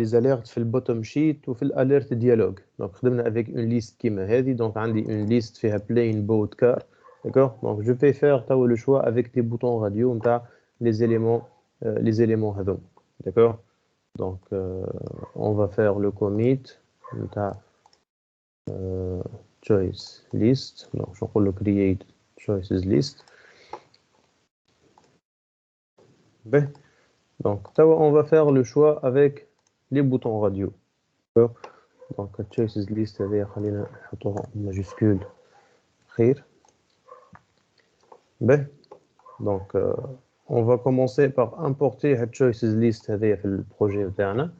زاليرت، في البوتوم شيت وفي الاليرت ديالوج. دونك خدمنا افيك اون ليست كيما هذه. دونك عندي اون ليست فيها بلين بوت كار، d'accord. Donc je vais faire le choix avec des boutons radio نتاع les éléments هذوم، d'accord. Donc on va faire le commit نتاع choice list. Donc je نقول له create choices list. Ben, donc on va faire le choix avec les boutons radio, d'accord. Donc choices list هذه خلينا نحطوها majuscule خير. Ben, donc on va commencer par importer la choices list هذه في البروجي نتاعنا،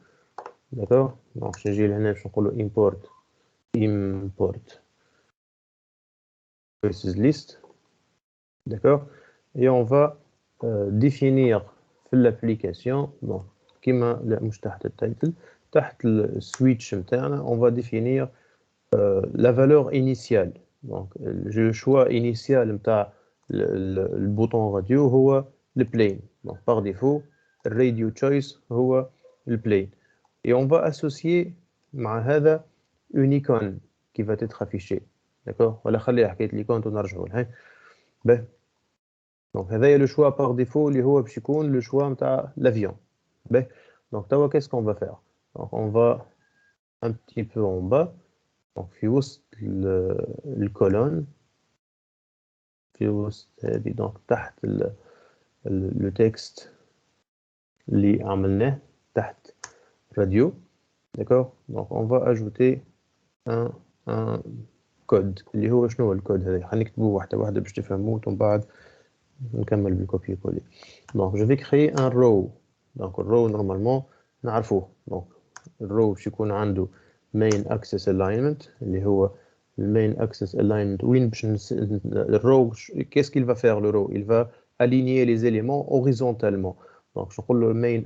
d'accord. Donc نجي لهنا باش نقولوا import choices list, d'accord. Et on va définir في l'application. Donc كيما لا مش تحت التايتل، تحت السويتش نتاعنا on va définir la valeur initiale. Donc le choix initial نتاع le bouton radio هو le plane. Donc par défaut le radio choice هو le plane. Et on va associer مع هذا une icône qui va être affichée, d'accord. ولا خليها حكايه l'icône ونرجعوا لها. باهي. Donc هذا le choix par défaut اللي هو باش يكون le choix نتاع l'avion. باهي. Donc توا qu'est-ce qu'on va faire? Donc on va un petit peu en bas. Donc في وسط الكولون، في وسط هذه، دونك تحت le texte اللي عملناه تحت radio, d'accord. Donc on va ajouter un code اللي هو شنو هو الكود هذا. خلينا نكتبوه واحده واحده باش تفهموه ومن بعد نكمل بالكوبي كولي. Donc je vais créer un row. Donc le row normalement نعرفوه. Donc le row باش يكون عنده main axis alignment اللي هو main axis alignment. وين باش le row qu'est-ce qu'il va faire le row? Il va aligner les éléments horizontalement. Donc je نقول له main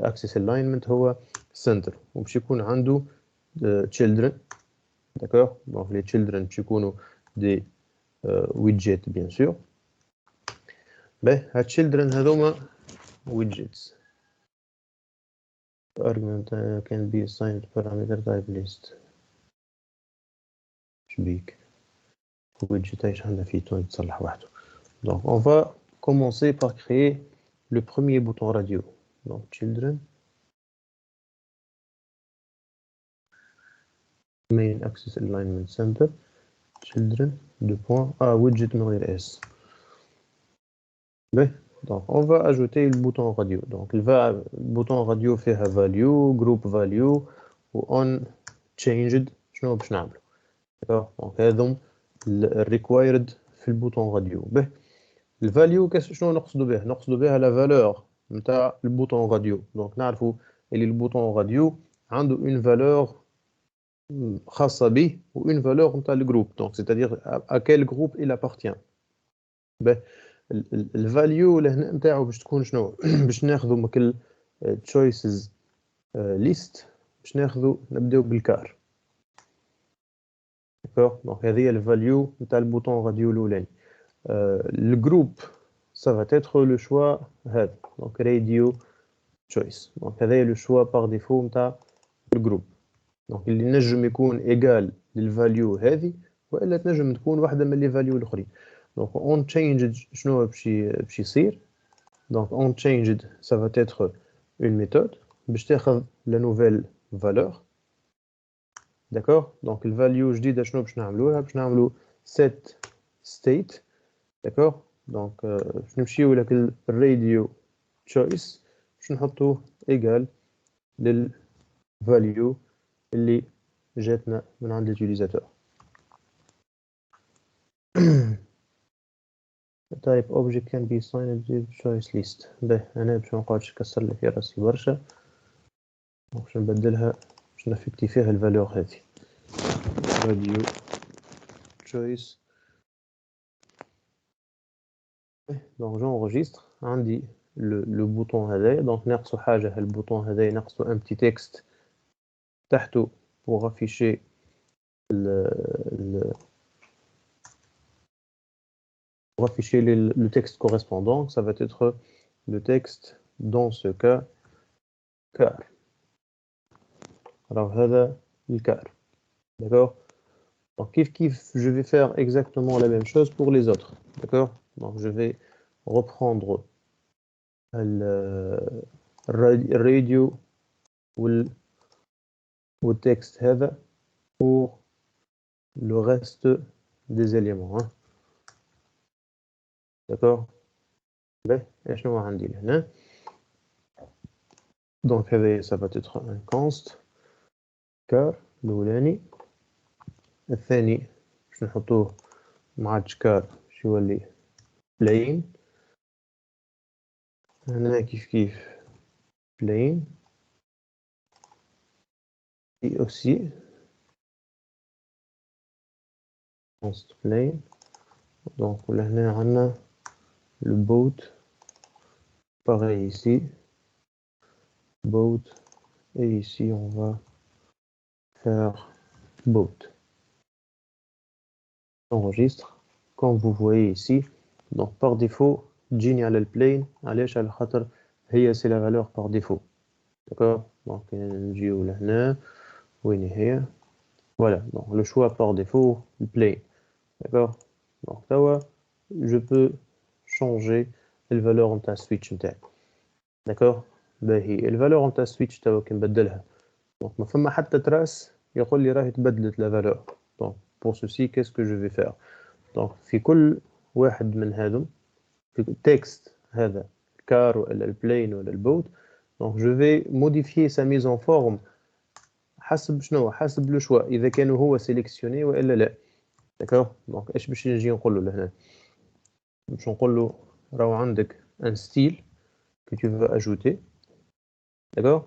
axis alignment هو center. وباش يكون عنده children, d'accord. Donc les children باش يكونوا des widgets bien sûr. باهي هاد children هذوما widgets. argument can be assigned parameter type list. شبيك widget ايش عندنا فيه تو يتصلح وحده. Donc on va commencer par créer le premier bouton radio. Donc children main axis alignment center children widget من غير s. باهي. Donc on va ajouter le bouton radio. Donc le bouton radio فيها value group value و on changed شنو باش نعملو، d'accord. Donc هذم required في البوطون راديو. باهي. الفاليو شنو نقصدوا به؟ نقصدوا بها لا فالور نتاع البوطون راديو. دونك نعرفوا اللي البوطون راديو عنده اون فالور خاصه به و اون فالور نتاع الجروب. دونك c'est-à-dire à quel groupe il appartient. باهي. الفاليو لهنا نتاعو باش تكون شنو؟ باش ناخذوا مكل choices list، باش ناخذوا نبداو بالكار، d'accord. دونك هذه هي الفاليو نتاع البوطون راديو الاولاني. الجروب ça va être le choix هذا، donc radio choice. donc هذا هي le choix par défaut نتاع الجروب. donc اللي نجم يكون égal للفاليو هذه والا تنجم تكون واحده من لي فاليو الاخرين. donc on changed شنو باش يصير؟ donc on changed ça va être une méthode باش تاخذ la nouvelle valeur. D'accord? Donc, le value جديدة شنو باش نعملوها؟ باش نعملو set state. d'accord. donc باش نمشيو لك الراديو choice باش نحطوه égal لل value اللي جاتنا من عند الutilisateur. type object can be assigned to choice list. به انا باش منقعدش نكسر لك في راسي برشا، باش نبدلها باش نفكتي فيها الفالور هذه value choice. donc j'enregistre عندي le bouton هذايا. donc ناقصو حاجة، البوطون هذايا ناقصو un petit texte تحته pour afficher pour afficher le texte correspondant. Ça va être le texte dans ce cas car. alors هذا الكار. d'accord. donc kiff je vais faire exactement la même chose pour les autres. d'accord. donc je vais reprendre الراديو والتكست هذا pour le reste des éléments. hein. d'accord. باهي شنو عندي هنا؟ donc هذا ça va être un const car الأولاني. الثاني باش نحطوه مع car باش يولي plain. هنا كيف plain et aussi const plain. donc هنا عندنا le boat pareil ici boat et ici on va faire boat. enregistre comme vous voyez ici. donc par défaut تجيني على البلين. علاش؟ على خاطر هي سي لا فالور par défaut. d'accord. donc نجيو لهنا وين هي. voilà donc le choix par défaut le plane. d'accord. donc توا je peux changer الفالور نتاع السويتش نتاعي. d'accord. باهي الفالور نتاع السويتش توا كي نبدلها donc ما فما حتى تراس يقول لي راهي تبدلت لا فالور. donc pour ceci qu'est-ce que je vais faire. donc في كل واحد من هذم في التكست هذا car ولا البلين ولا البوت donc je vais modifier sa mise en forme حسب شنو؟ حسب لو شوا اذا كان هو سيليكسيوني والا لا. d'accord. donc ايش باش نجي نقول له لهنا؟ باش نقول له راهو عندك un style que tu veux ajouter. d'accord.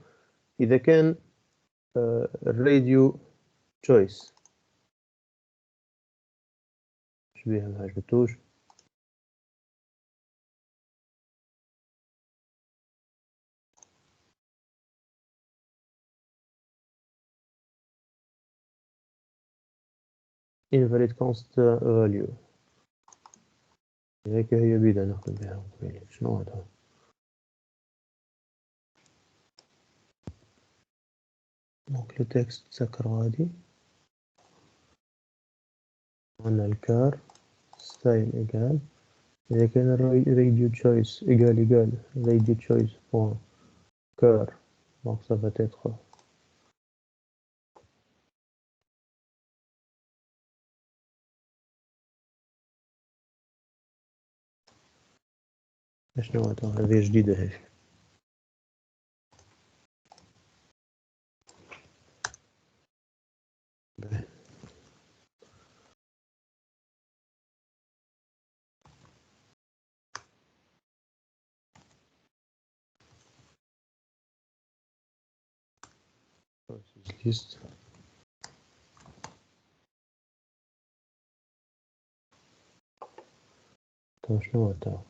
اذا كان الراديو choice شبيه ما عجبتوش invalid const value. هيك هي بيدا نخدم بها. شنو هذا؟ donc le texte تسكروا هادي. عندنا الكار style égal. إذا كان radio choice égal radio choice point car donc ça va être شنو هذا؟ هذه جديدة هيك. list. طيب شنو هذا؟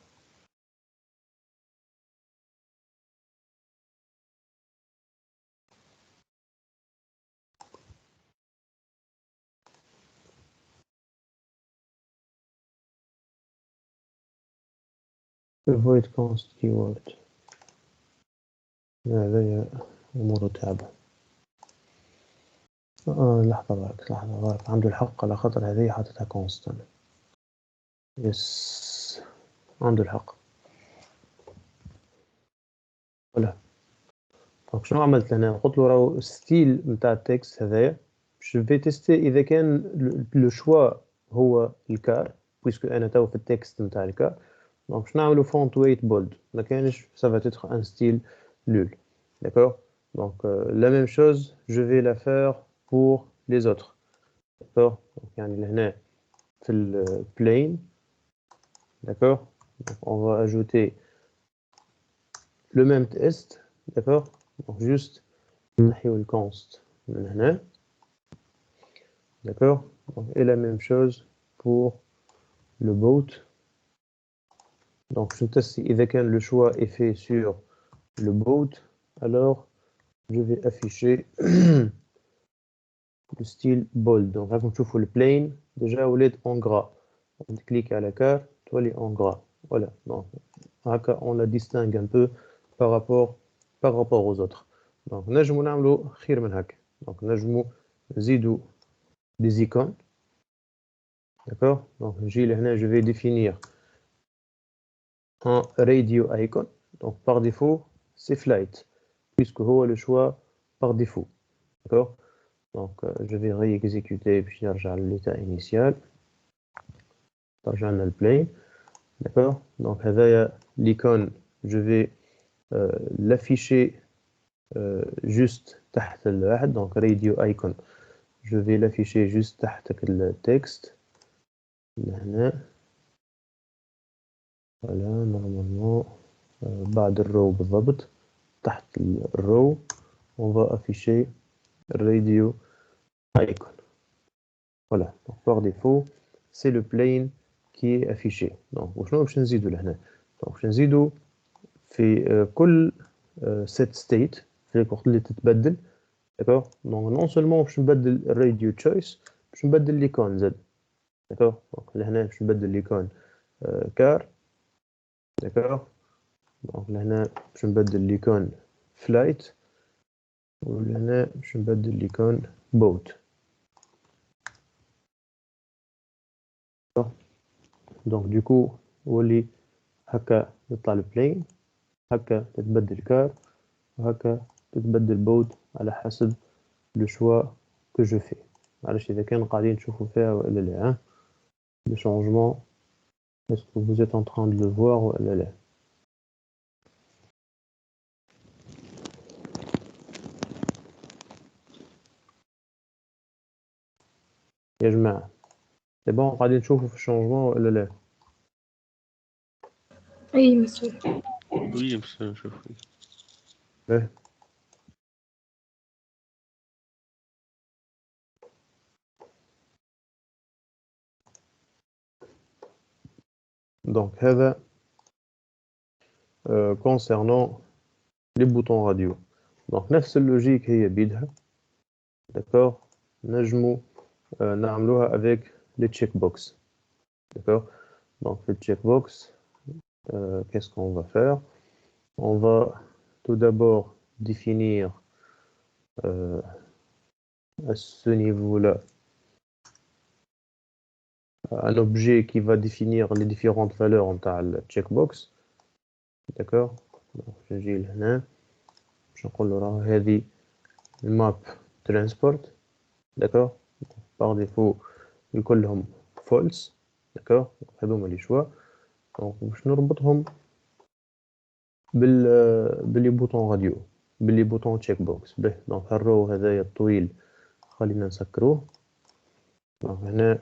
avoid const keyword. هذا أمور تعبة. لحظة برك عنده الحق على خاطر هذه حاطتها constant. يس عنده الحق. ولا دونك شنو عملت هنا قلت له راهو ستيل نتاع التكست هذايا جو في تيستي اذا كان لو شوا هو الكار بويسكو انا تو في التكست نتاع الكار دونك شنو نعملو فونت ويت بولد ما كانش ça va être un style nul d'accord donc la même chose je vais la faire pour les autres d'accord donc يعني لهنا في le plain d'accord donc on va ajouter le même test d'accord donc juste نحيو الconst من هنا d'accord et la même chose pour le boat donc je teste إذا كان le choix est fait sur le boat alors je vais afficher le style bold donc راكم تشوفوا le plain déjà ولات en gras on clique à la carte تولي en gras voilà donc هكا on la distingue un peu par rapport aux autres donc نجمو نعملو خير من هكا donc نجمو نزيدو des icônes d'accord donc نجي لهنا je vais définir un radio icon donc par défaut c'est flight puisque هو le choix par défaut d'accord donc je vais réexécuter puis نرجع l'état initial رجعنا الplane d'accord donc هذايا l'icône je vais l'afficher juste تحت الواحد donc radio icon je vais l'afficher juste تحت التكست هنا voilà normalement بعد الرو بالضبط تحت الرو on va afficher radio icon voilà donc par défaut c'est le plane qui est affiché donc وشنو باش نزيدو لهنا donc باش نزيدو في كل set state في الوقت اللي تتبدل d'accord donc non seulement باش نبدل radio choice باش نبدل l'icône زاد d'accord donc لهنا باش نبدل l'icône car d'accord donc لهنا باش نبدل l'icône flight ولهنا باش نبدل l'icône boat donc du coup ولي هكا يطلع البلين هكا تتبدل كار وهكا تتبدل بود على حسب لو شوا que je fais معلش إذا كان قاعدين تشوفوا فيها وإلا لا le changement est-ce que vous êtes en train de le voir وإلا لا يا جماعة c'est bon قاعدين تشوفوا في الشانجمون وإلا لا اي مسيو. Oui, monsieur, je vois. إيه donc هذا concernant les boutons radio donc نفس اللوجيك هي بيدها d'accord نجمو نعملوها avec les checkbox d'accord donc le checkbox qu'est-ce qu'on va faire on va tout d'abord définir à ce niveau-là un objet qui va définir les différentes valeurs en le checkbox d'accord donc je vais هنا باش نقول له راه هذه الماب ترانسبورت d'accord par défaut كلهم false d'accord هذوما لي شوا دونك باش نربطهم باللي بوطون راديو باللي بوطون تشيك بوكس به دونك هالرو هذايا الطويل خلينا نسكروه دونك هنا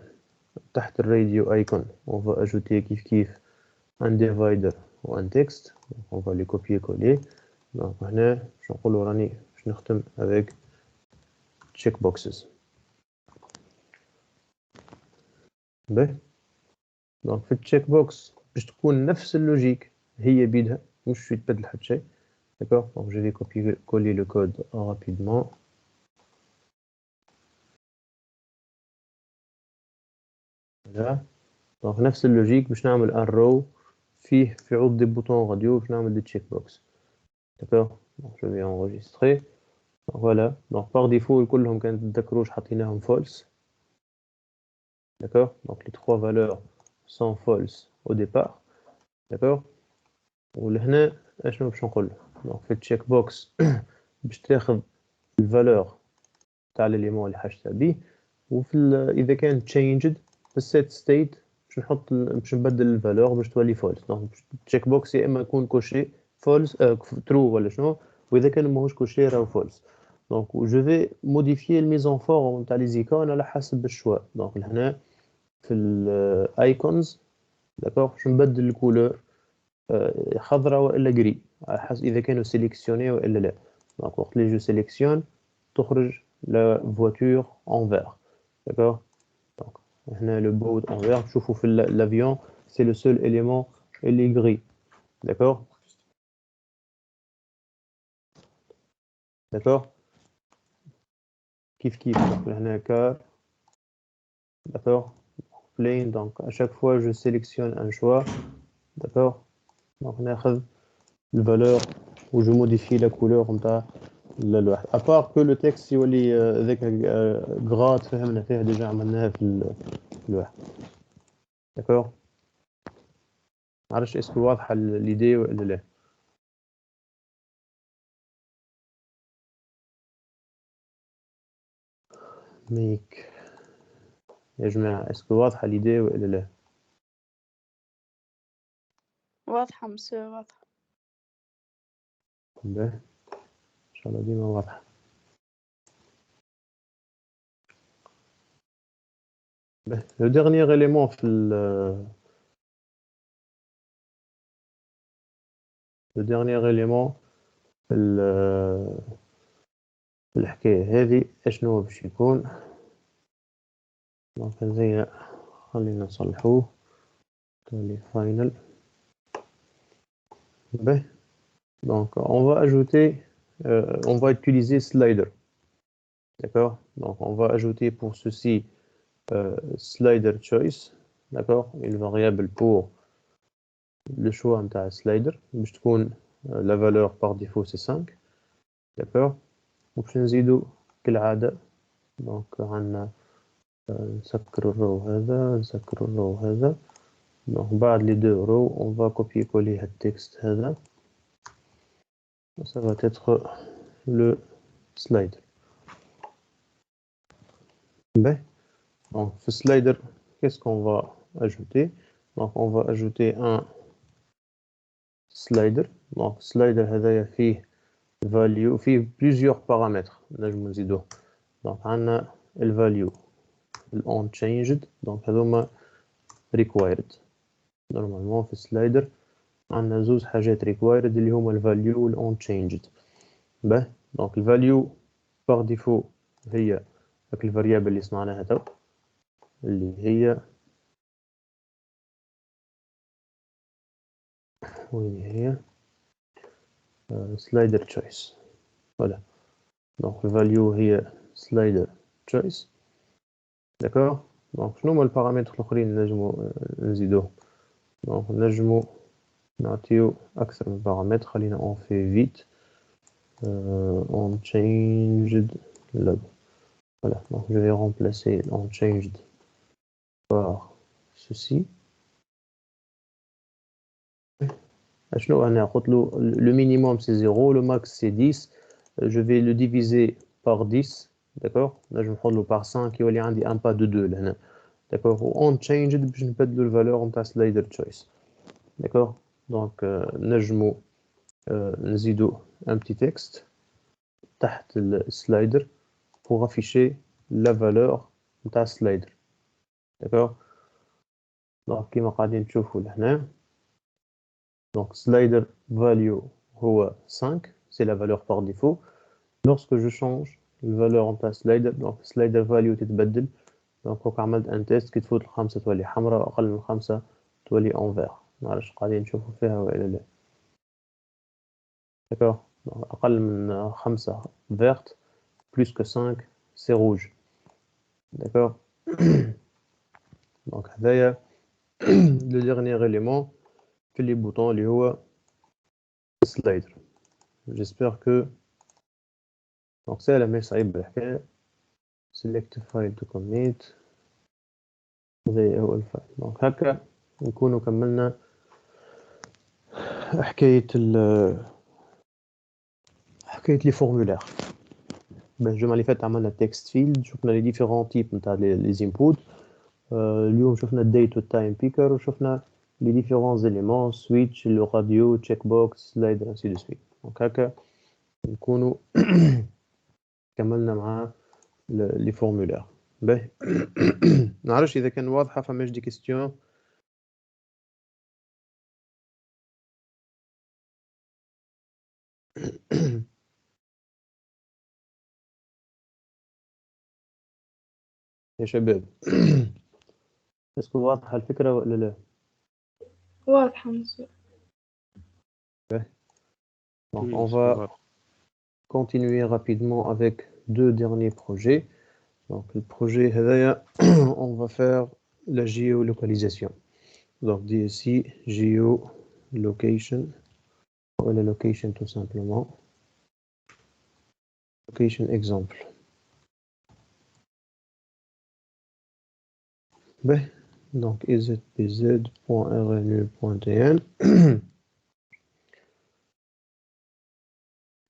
تحت الراديو ايكون on va ajouter كيف un divider و un texte on va les copier coller دونك هنا باش نقولوا راني باش نختم avec check boxes به دونك في التشيك بوكس باش تكون نفس اللوجيك هي بيدها مش يتبدل حتى شيء d'accord donc je vais coller le code rapidement voilà donc نفس اللوجيك باش نعمل un row فيه في عوض دي بوتون راديو باش نعمل دي تشيك بوكس d'accord donc je vais enregistrer donc voilà donc par défaut كلهم كانت تذكروش حطيناهم false d'accord donc les trois valeurs sont false au départ d'accord ولهنا اشنو باش نقول donc في التشيك بوكس باش تاخذ الفالور تاع الاليمون اللي حاجتها به، وفي اذا كان changed في السيت ستيت باش نبدل الفالور باش تولي فولس. دونك تشيك بوكس يا اما يكون كوشي فولس ترو ولا شنو، واذا كان ماهوش كوشي راهو فولس. دونك جو في موديفيي الميزون فور نتاع لي زيكون على حسب الشوا. دونك هنا في الايكونز داكوغ باش نبدل الكولور خضراء والا جري على حسب اذا كانوا سيليكسيوني والا لا. دونك وقت لي جو سيليكسيون تخرج لا فواتور en vert. D'accord. Donc, هنا le boat en vert. تشوفوا في l'avion c'est le seul élément اللي gris. D'accord. D'accord. كيف هنا car. D'accord. Plane. Donc à chaque fois je sélectionne un choix. D'accord. Donc ناخذ الفالور و je modifie la couleur نتاع الواحد. à part que le texte يولي ذاك غرات فهمنا فيها ديجا عملناها في الواحد. داكور. معرفش اسكو واضحه ليدي ولا لا. ميك يا جماعه اسكو واضحه ليدي ولا لا. واضحة مسيو واضحة. باهي ان شاء الله ديما واضحه. Le dernier élément في le dernier élément في الحكاية هذه اشنو باش يكون. دونك هذايا خلينا نصلحوه تولي فاينل. باهي. Donc on va ajouter on va utiliser slider. D'accord. Donc on va ajouter pour ceci slider choice. D'accord. Une variable pour le choix نتاع slider باش تكون la valeur par défaut c'est 5. D'accord. وباش نزيدو كالعادة. دونك عندنا نسكر الرو هذا نسكر الرو هذا. دونك بعد لي دو رو on va copier coller التكست هذا. Ça va être le slider. Ben, donc ce slider, qu'est-ce qu'on va ajouter? Donc on va ajouter un slider. Donc slider هذايا فيه value فيه plusieurs paramètres نجم نزيدوه. donc عندنا ال value ال unchanged. donc هذوما required. normalement في السلايدر عندنا زوز حاجات required اللي هما ال value وال unchanged. به donc ال value par défaut هي هاك الفاريابل اللي صنعناها تو اللي هي وين هي slider choice. voilà. donc le value هي slider choice. d'accord. donc شنو هما البارامتر الاخرين نجمو نزيدوه. donc نجمو نعطيو اكثر من بارامتر. خلينا on fait vite on changed log. voilà. donc je vais remplacer on changed par ceci. شنو أنا قلت له le minimum c'est 0 le max c'est 10. je vais le diviser par 10. d'accord. نجم نحط له par 5 يولي عندي un pas de 2 لهنا. d'accord. و unchanged باش نبدلو الفالور نتاع slider choice. d'accord. donc نجمو نزيدو un petit texte تحت السلايدر pour afficher la valeur نتاع slider. d'accord. donc كيما قاعدين تشوفوا لهنا. donc slider value هو 5 c'est la valeur par défaut. lorsque je change la valeur نتاع slider donc slider value تتبدل. donc وك عملت ان تيست كي تفوت الخمسة تولي حمراء واقل من 5 تولي en vert. معرفش قاعدين نشوفوا فيها ولا لا. d'accord. donc اقل من 5 verte plus que 5 c'est rouge. d'accord. donc هذايا le dernier élément في les boutons اللي هو slider. j'espère que donc سهلة مش صعيبة الحكاية. select file to commit. هذا هو الفايل. donc هكا نكونوا كملنا حكاية حكاية لي فورمulaires. الجمعة اللي فاتت عملنا text field، شفنا les différents types نتاع les inputs. اليوم شفنا الديت والتايم بيكر، وشفنا les différents éléments switch le radio checkbox slide ainsi de suite. donc هكا نكونوا كملنا مع les formulaires. باهي. نعرفش إذا كان واضحة، فماش دي question. يا شباب اسكو واضحة الفكرة ولا لا؟ واضحة مسيو. Donc on va continuer rapidement avec deux derniers projets. Donc le projet هذايا on va faire la géolocalisation. Donc dit ici géolocation ou la location tout simplement. Location exemple. Ben, donc izbz.rnu.tn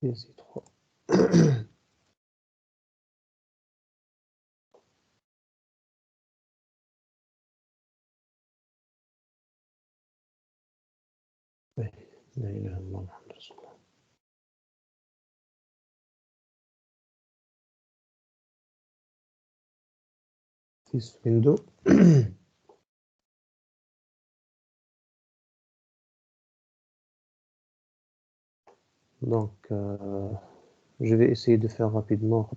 et ici 3. Ben, la ilaha illallah Muhammad Rasulullah. This window. Donc, je vais essayer de faire rapidement.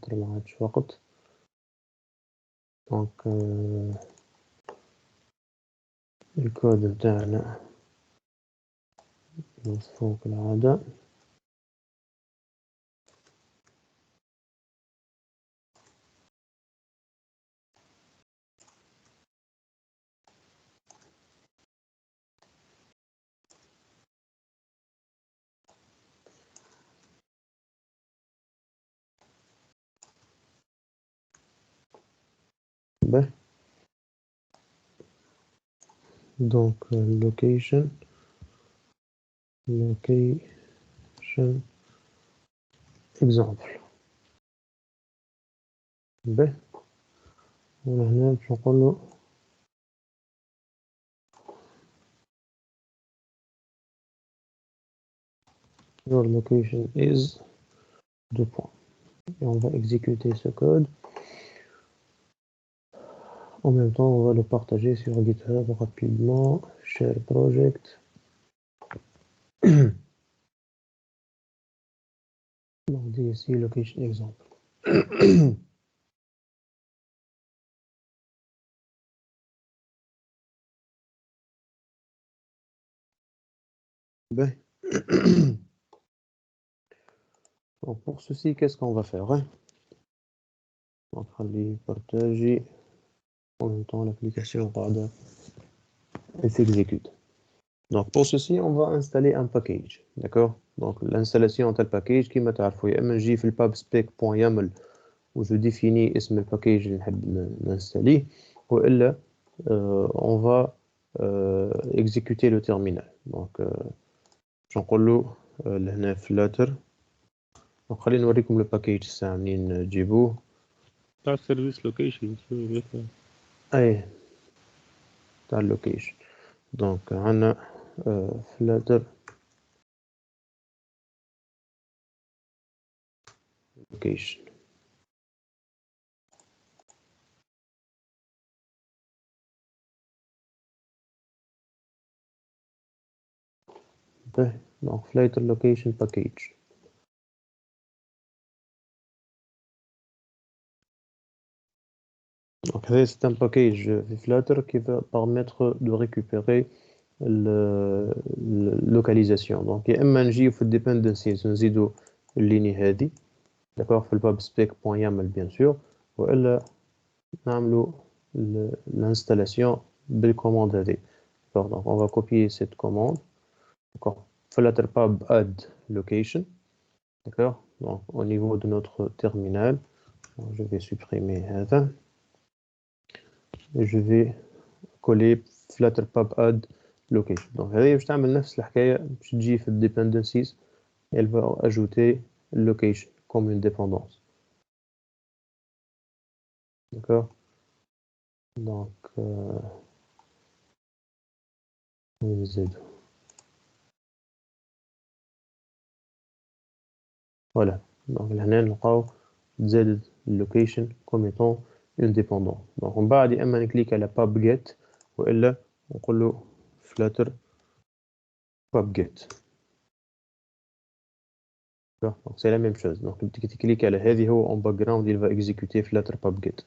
Donc, le code بتاعنا نصفوه كالعادة. Ben. Donc, location exemple. Ben. وهنا باش نقولو your location is 2 points. Et on va exécuter ce code. En même temps, on va le partager sur GitHub rapidement. Share project. Donc, dit ici location exemple. Ben. Donc, pour ceci, qu'est-ce qu'on va faire, hein? Donc, on va partager. En même temps, l'application elle s'exécute. Donc, pour ceci, on va installer un package. D'accord? Donc, l'installation d'un package qui m'a تعرفوا يا إما نجي في pubspec.yaml où je définis اسم الباكيج اللي نحب نinstaller وإلا on va exécuter le terminal. Donc, j'نقول له لهنا flutter. Donc, خلينا نوريكم le package الساعة منين تجيبوه. بتاع السيرفيس لوكيشن. أي بتاع اللوكيشن. Donc, عنا flutter location. Donc, flutter location package. Donc, c'est un package Flutter qui va permettre de récupérer la localisation. Donc, il y a un manji في dependencies نزيدو الليني هذه. D'accord, في pubspec.yaml bien sûr. وإلا نعملو l'installation بالcommande هذه. D'accord, donc on va copier cette commande. D'accord, flutter pub add location. D'accord, donc au niveau de notre terminal, je vais supprimer هذا. Je vais coller flutter pub add location. Donc هذه باش تعمل نفس الحكاية باش تجي في dependencies. Elle va ajouter location comme une dépendance. D'accord? Donc, voilà. Donc, là, نلقاو زائد location comme étant une dépendance. Donc, on va dire, on clique à la pub-get ou là, on colle flutter pub-get. Donc, c'est la même chose. Donc, tu cliques à la heavy en background, il va exécuter flutter pub-get.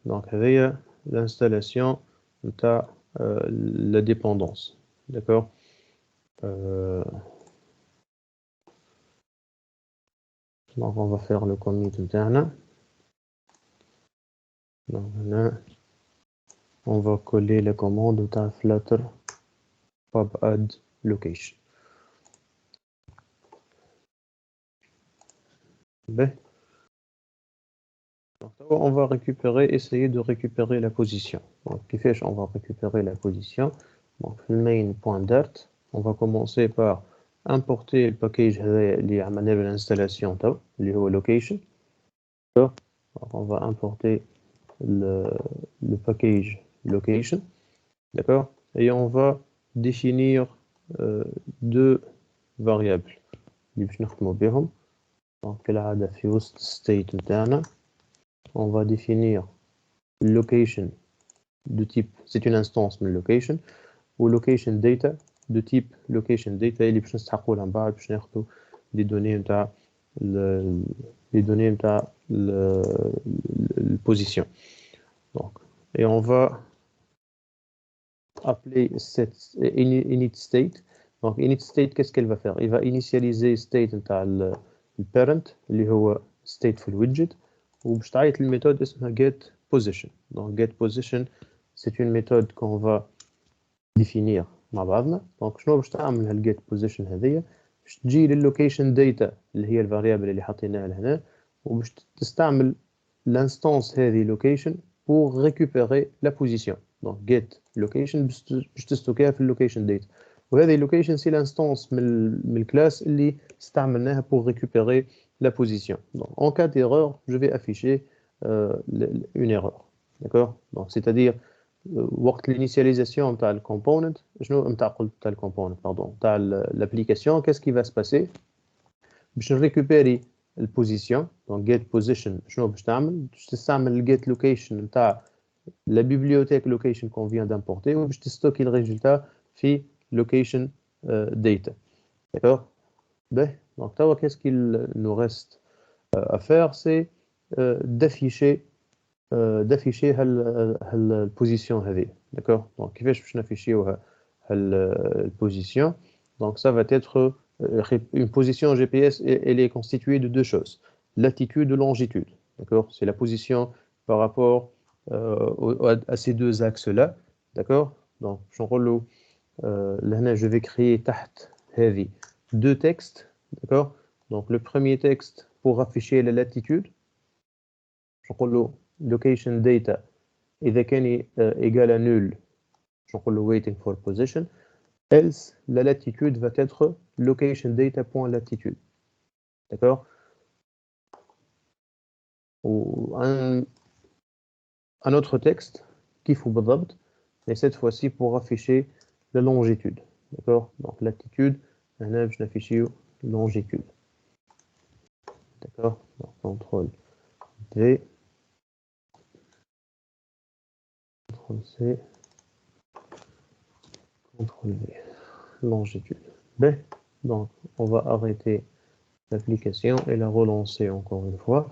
Donc, c'est l'installation de la dépendance. D'accord? Donc, on va faire le commit interne. Donc, là, on va coller la commande de flutter pub add location. Donc, on va essayer de récupérer la position. Donc, on va récupérer la position. Donc, le main.dart, on va commencer par importer le package qui a mené l'installation, le location. Donc, on va importer le package location. D'accord? Et on va définir deux variables. Donc, là, la state interne. On va définir location de type, c'est une instance de location, ou location data de type location data اللي باش نستحقوا لها من بعد باش ناخذوا les données نتاع les données نتاع la position. Donc, et on va appeler cette init state. Donc init state, qu'est-ce qu'elle va faire? Il va initialiser state نتاع le parent اللي هو stateful widget. وباش تعيط الميثود اسمها get position. Donc get position c'est une méthode qu'on va définir مع بعضنا. Donc شنو باش تعمل هال get position هذيا؟ باش تجي للlocation data اللي هي الفاريابل اللي حطيناها لهنا وباش تستعمل l'instance هذه location pour récupérer la position. Donc get location باش تستوكيها في location data. وهذه location c'est l'instance من الكلاس اللي استعملناها pour récupérer la position. Donc, en cas d'erreur, je vais afficher une erreur. D'accord? Donc, c'est-à-dire, l'initialisation de le component, l'application, qu'est-ce qui va se passer? Je vais récupérer la position, donc get position, je vais le get location, la bibliothèque location qu'on vient d'importer, ou je stocke le résultat في location data. D'accord? Donc, qu'est-ce qu'il nous reste à faire? C'est d'afficher la position. D'accord? Donc, je vais afficher la position. Donc, ça va être une position GPS, elle est constituée de deux choses, latitude et longitude. D'accord? C'est la position par rapport à ces deux axes-là. D'accord? Donc, je vais créer deux textes. D'accord? Donc, le premier texte pour afficher la latitude, je vais location data إذا كان égal à nul, je vais waiting for position, else la latitude va être location data.latitude. D'accord? Ou un autre texte qu'il faut بالضبط, mais cette fois-ci pour afficher la longitude. D'accord? Donc, latitude, هنا باش نافيشيو longitude. D'accord? Donc, contrôle V, contrôle C, contrôle V, longitude. Donc on va arrêter l'application et la relancer encore une fois.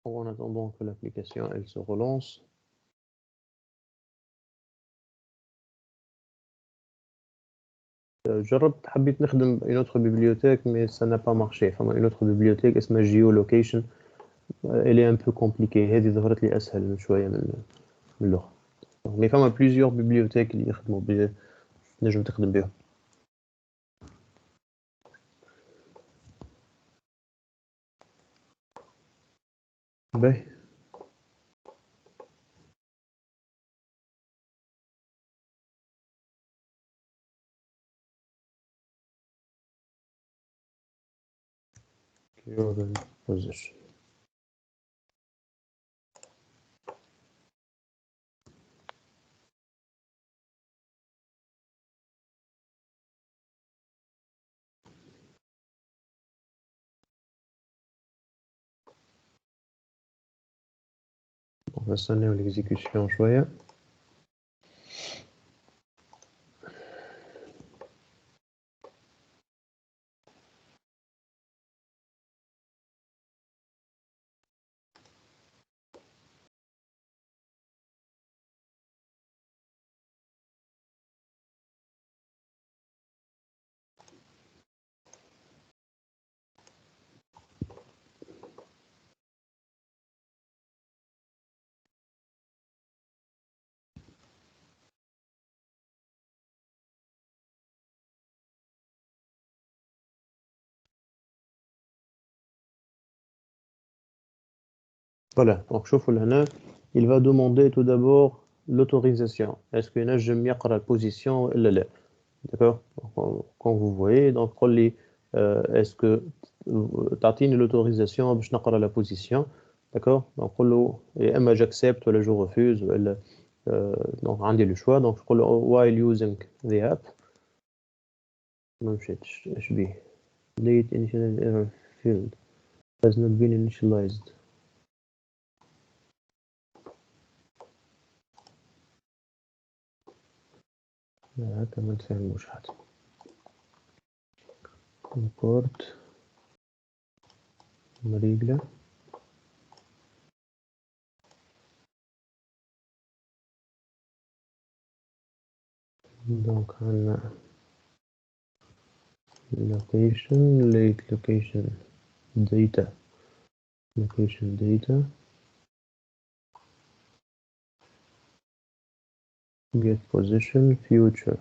En attendant que l'application elle se relance. جربت حبيت نخدم une autre bibliothèque mais ça n'a pas marché. Enfin, une autre bibliothèque اسمها geolocation, elle est un peu compliquée. هذه ظهرت لي اسهل من شويه من اللغه. Mais فما plusieurs bibliothèques اللي يخدموا بها نجم تخدم بهم. باهي current position. On va sonner l'exécution شوية. Voilà, donc شوفوا لهنا il va demander tout d'abord l'autorisation. Est-ce que ينجم يقرأ البوزيسيون ولا لا؟ D'accord? Quand vous voyez, donc قول لي est-ce que تعطيني l'autorisation باش نقرأ la position. D'accord? Donc قول له يا إما j'accepte ولا je refuse ولا donc عندي le choix. Donc نقول له while using the app. ما مشيتش ايش بيه؟ late initial error field has not been initialized. هكا ما نفهموش حتى. import ريجلة دونك عندنا location late location data location data get position future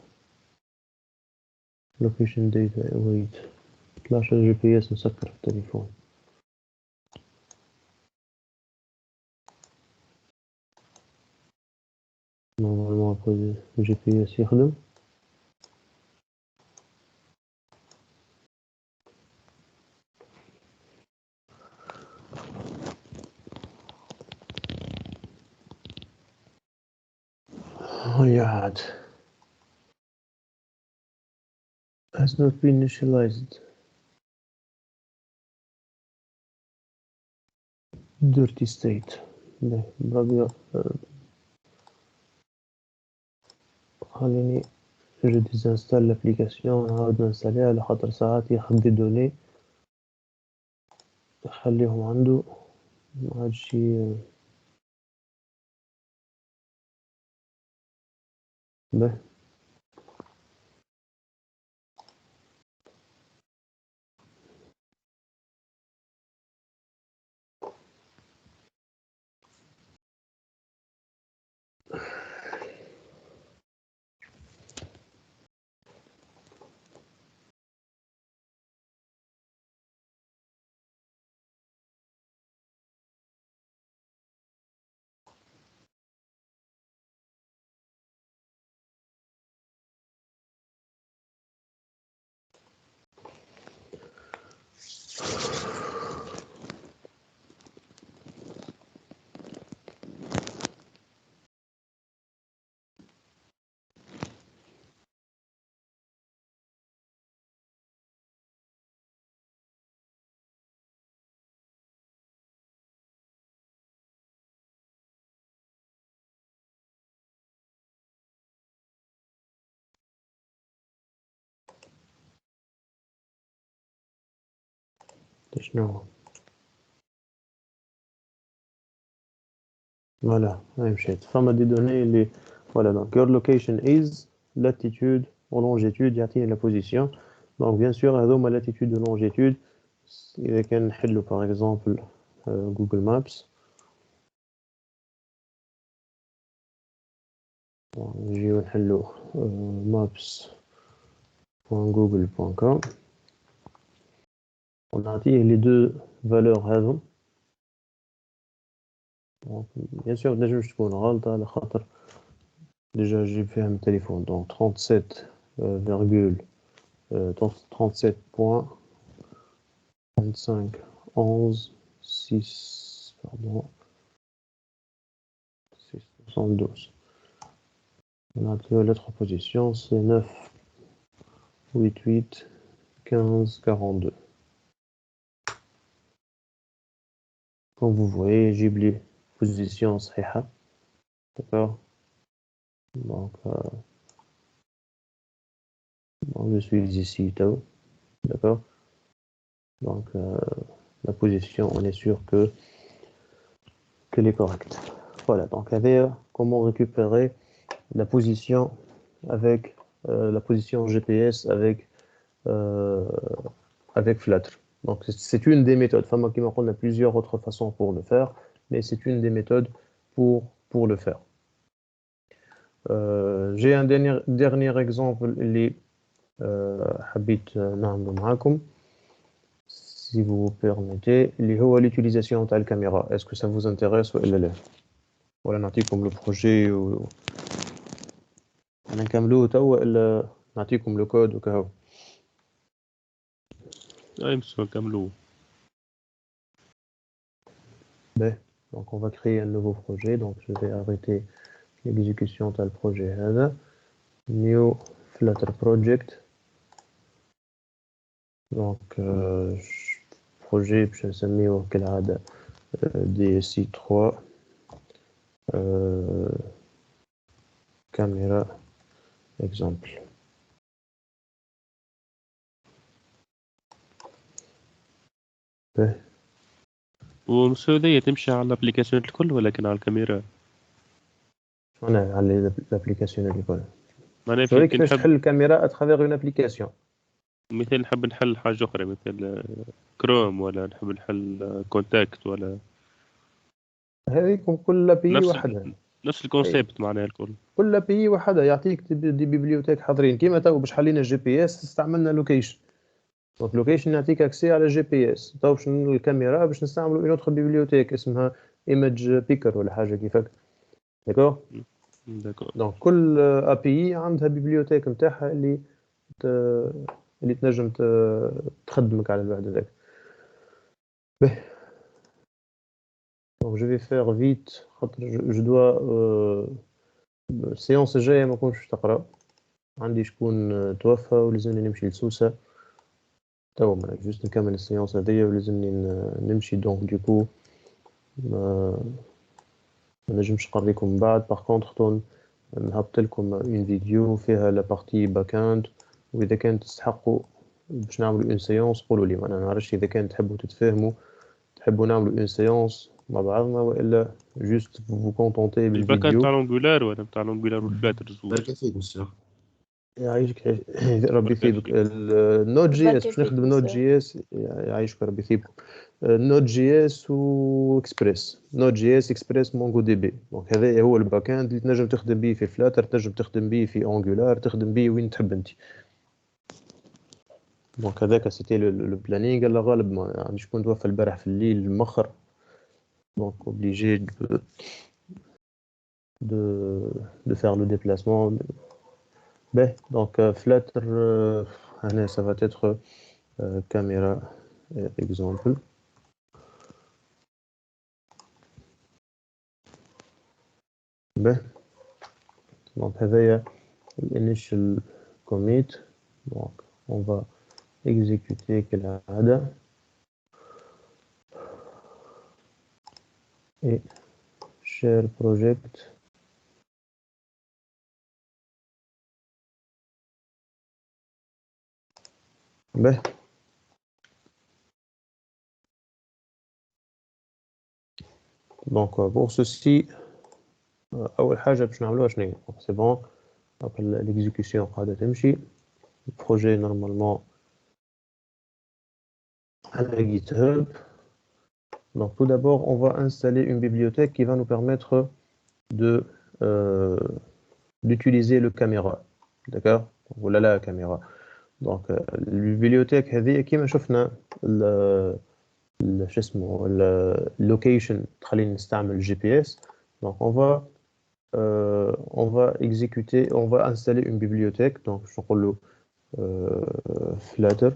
location data wait 12 GPS مسكر في التليفون. نورمالمون GPS يخدم. يعاد has not been initialized. dirty state. بربي خليني je désinstalle l'application ونعاود ننساليها على خاطر ساعات ياخد دي دوني يخليهم عنده ما عادش به. شنو voilà هاي مشيت فما دي دوني اللي voilà donc your location is latitude ou longitude يعطيني la position donc bien sûr هذوما latitude و longitude إذا كان نحلو par exemple Google Maps نجيو نحلو maps.google.com ونعطيه les deux valeurs هذو Donc, bien sûr تنجمش تكون غلطة على خاطر ديجا جيب فيها من التليفون دونك 37,25 11 pardon 672. On a que l'autre position, c'est 9, 8, 8, 15, 42. Comme vous voyez, j'ai les positions صحيحة. D'accord. Donc, je suis ici, d'accord. Donc, la position, on est sûr qu'elle est correcte. Voilà, donc comment récupérer la position avec la position GPS avec Flutter. Donc c'est une des méthodes. Enfin, moi, on a plusieurs autres façons pour le faire, mais c'est une des méthodes pour le faire. J'ai un dernier exemple اللي حبيت نعمله معاكم si vous permettez اللي هو l'utilisation de la caméra. Est-ce que ça vous intéresse ولا لا؟ ولا نعطيكم le projet أنا نكملوه توا ولا نعطيكم le code وكهو؟ امسوا كملوا. Donc on va créer un nouveau projet. Donc je vais arrêter l'exécution de le projet هذا. New Flutter Project. Donc projet باش نسميه كالعادة DSI3 caméra exemple. ومسودية تمشي على الابليكاسيون الكل ولكن على الكاميرا. أنا على l'application الكل. معناها شو كيفاش تحل الكاميرا اترافيغ اون ابليكاسيون؟ مثال نحب نحل حاجة أخرى مثل كروم ولا نحب نحل كونتاكت ولا هذيكم كل بي وحدها. نفس الكونسيبت معناها الكل. كل بي وحدها يعطيك دي بيبليوتيك حاضرين كيما تو باش حلينا الجي بي اس استعملنا لوكيشن. دونك لوكيشن يعطيك اكسي على الجي بي اس. تو باش الكاميرا باش نستعملوا اون اوتر بيبليوتيك اسمها ايمج بيكر ولا حاجه كيفك. داكور. دونك كل ابي عندها بيبليوتيك نتاعها اللي تنجم تخدمك على الواحد هذاك. Donc je vais faire vite خاطر je dois السيونس الجايه ما نكونش تقرا عندي شكون توفى ولازمني نمشي لسوسه توا ما جوست نكمل السيونس هذيا ولازمني نمشي دونك دوكو ما نجمش نقريكم من بعد. باغ كونطخ تون نهبط لكم اون فيديو فيها لا بارتي باكاند واذا كانت تستحقوا باش نعملوا اون سيونس قولوا لي. ما انا نعرفش اذا كان تحبوا تتفاهموا تحبوا نعملوا اون سيونس مع بعضنا والا جوست فو كونتونتي بالفيديو. الباكاند تاع لونجولار ولا تاع لونجولار والفلاتر زوج؟ بارك فيك مسيو. يعيشك ربي يثيبك. النوت جي اس باش نخدم نوت جي اس. يعيشك ربي يثيبكم. نوت جي اس واكسبريس. نوت جي اس اكسبريس مونجو دي بي. دونك هذا هو الباك اند اللي تنجم تخدم به في فلاتر تنجم تخدم به في انجولار تخدم به وين تحب انت. دونك هذاك سيتي لو بلانينغ. الله غالب ما يعني شكون توفى البارح في الليل المخر دونك obligé de faire le déplacement. Ben, donc Flutter ça va être caméra exemple. Ben, donc هذايا l'initial commit. Donc on va exécuter كالعادة et share project. Ben. Donc pour ceci أول حاجة باش نعملوها شنو هي؟ c'est bon. après l'exécution قاعدة تمشي. Le projet normalement à la GitHub. Donc tout d'abord on va installer une bibliothèque qui va nous permettre d'utiliser le caméra. D'accord. Voilà la caméra. Donc la bibliothèque هذه كيما شفنا شو اسمه اللوكيشن تخلينا نستعمل GPS. Donc on va exécuter, on va installer une bibliothèque. Donc je نقول له flutter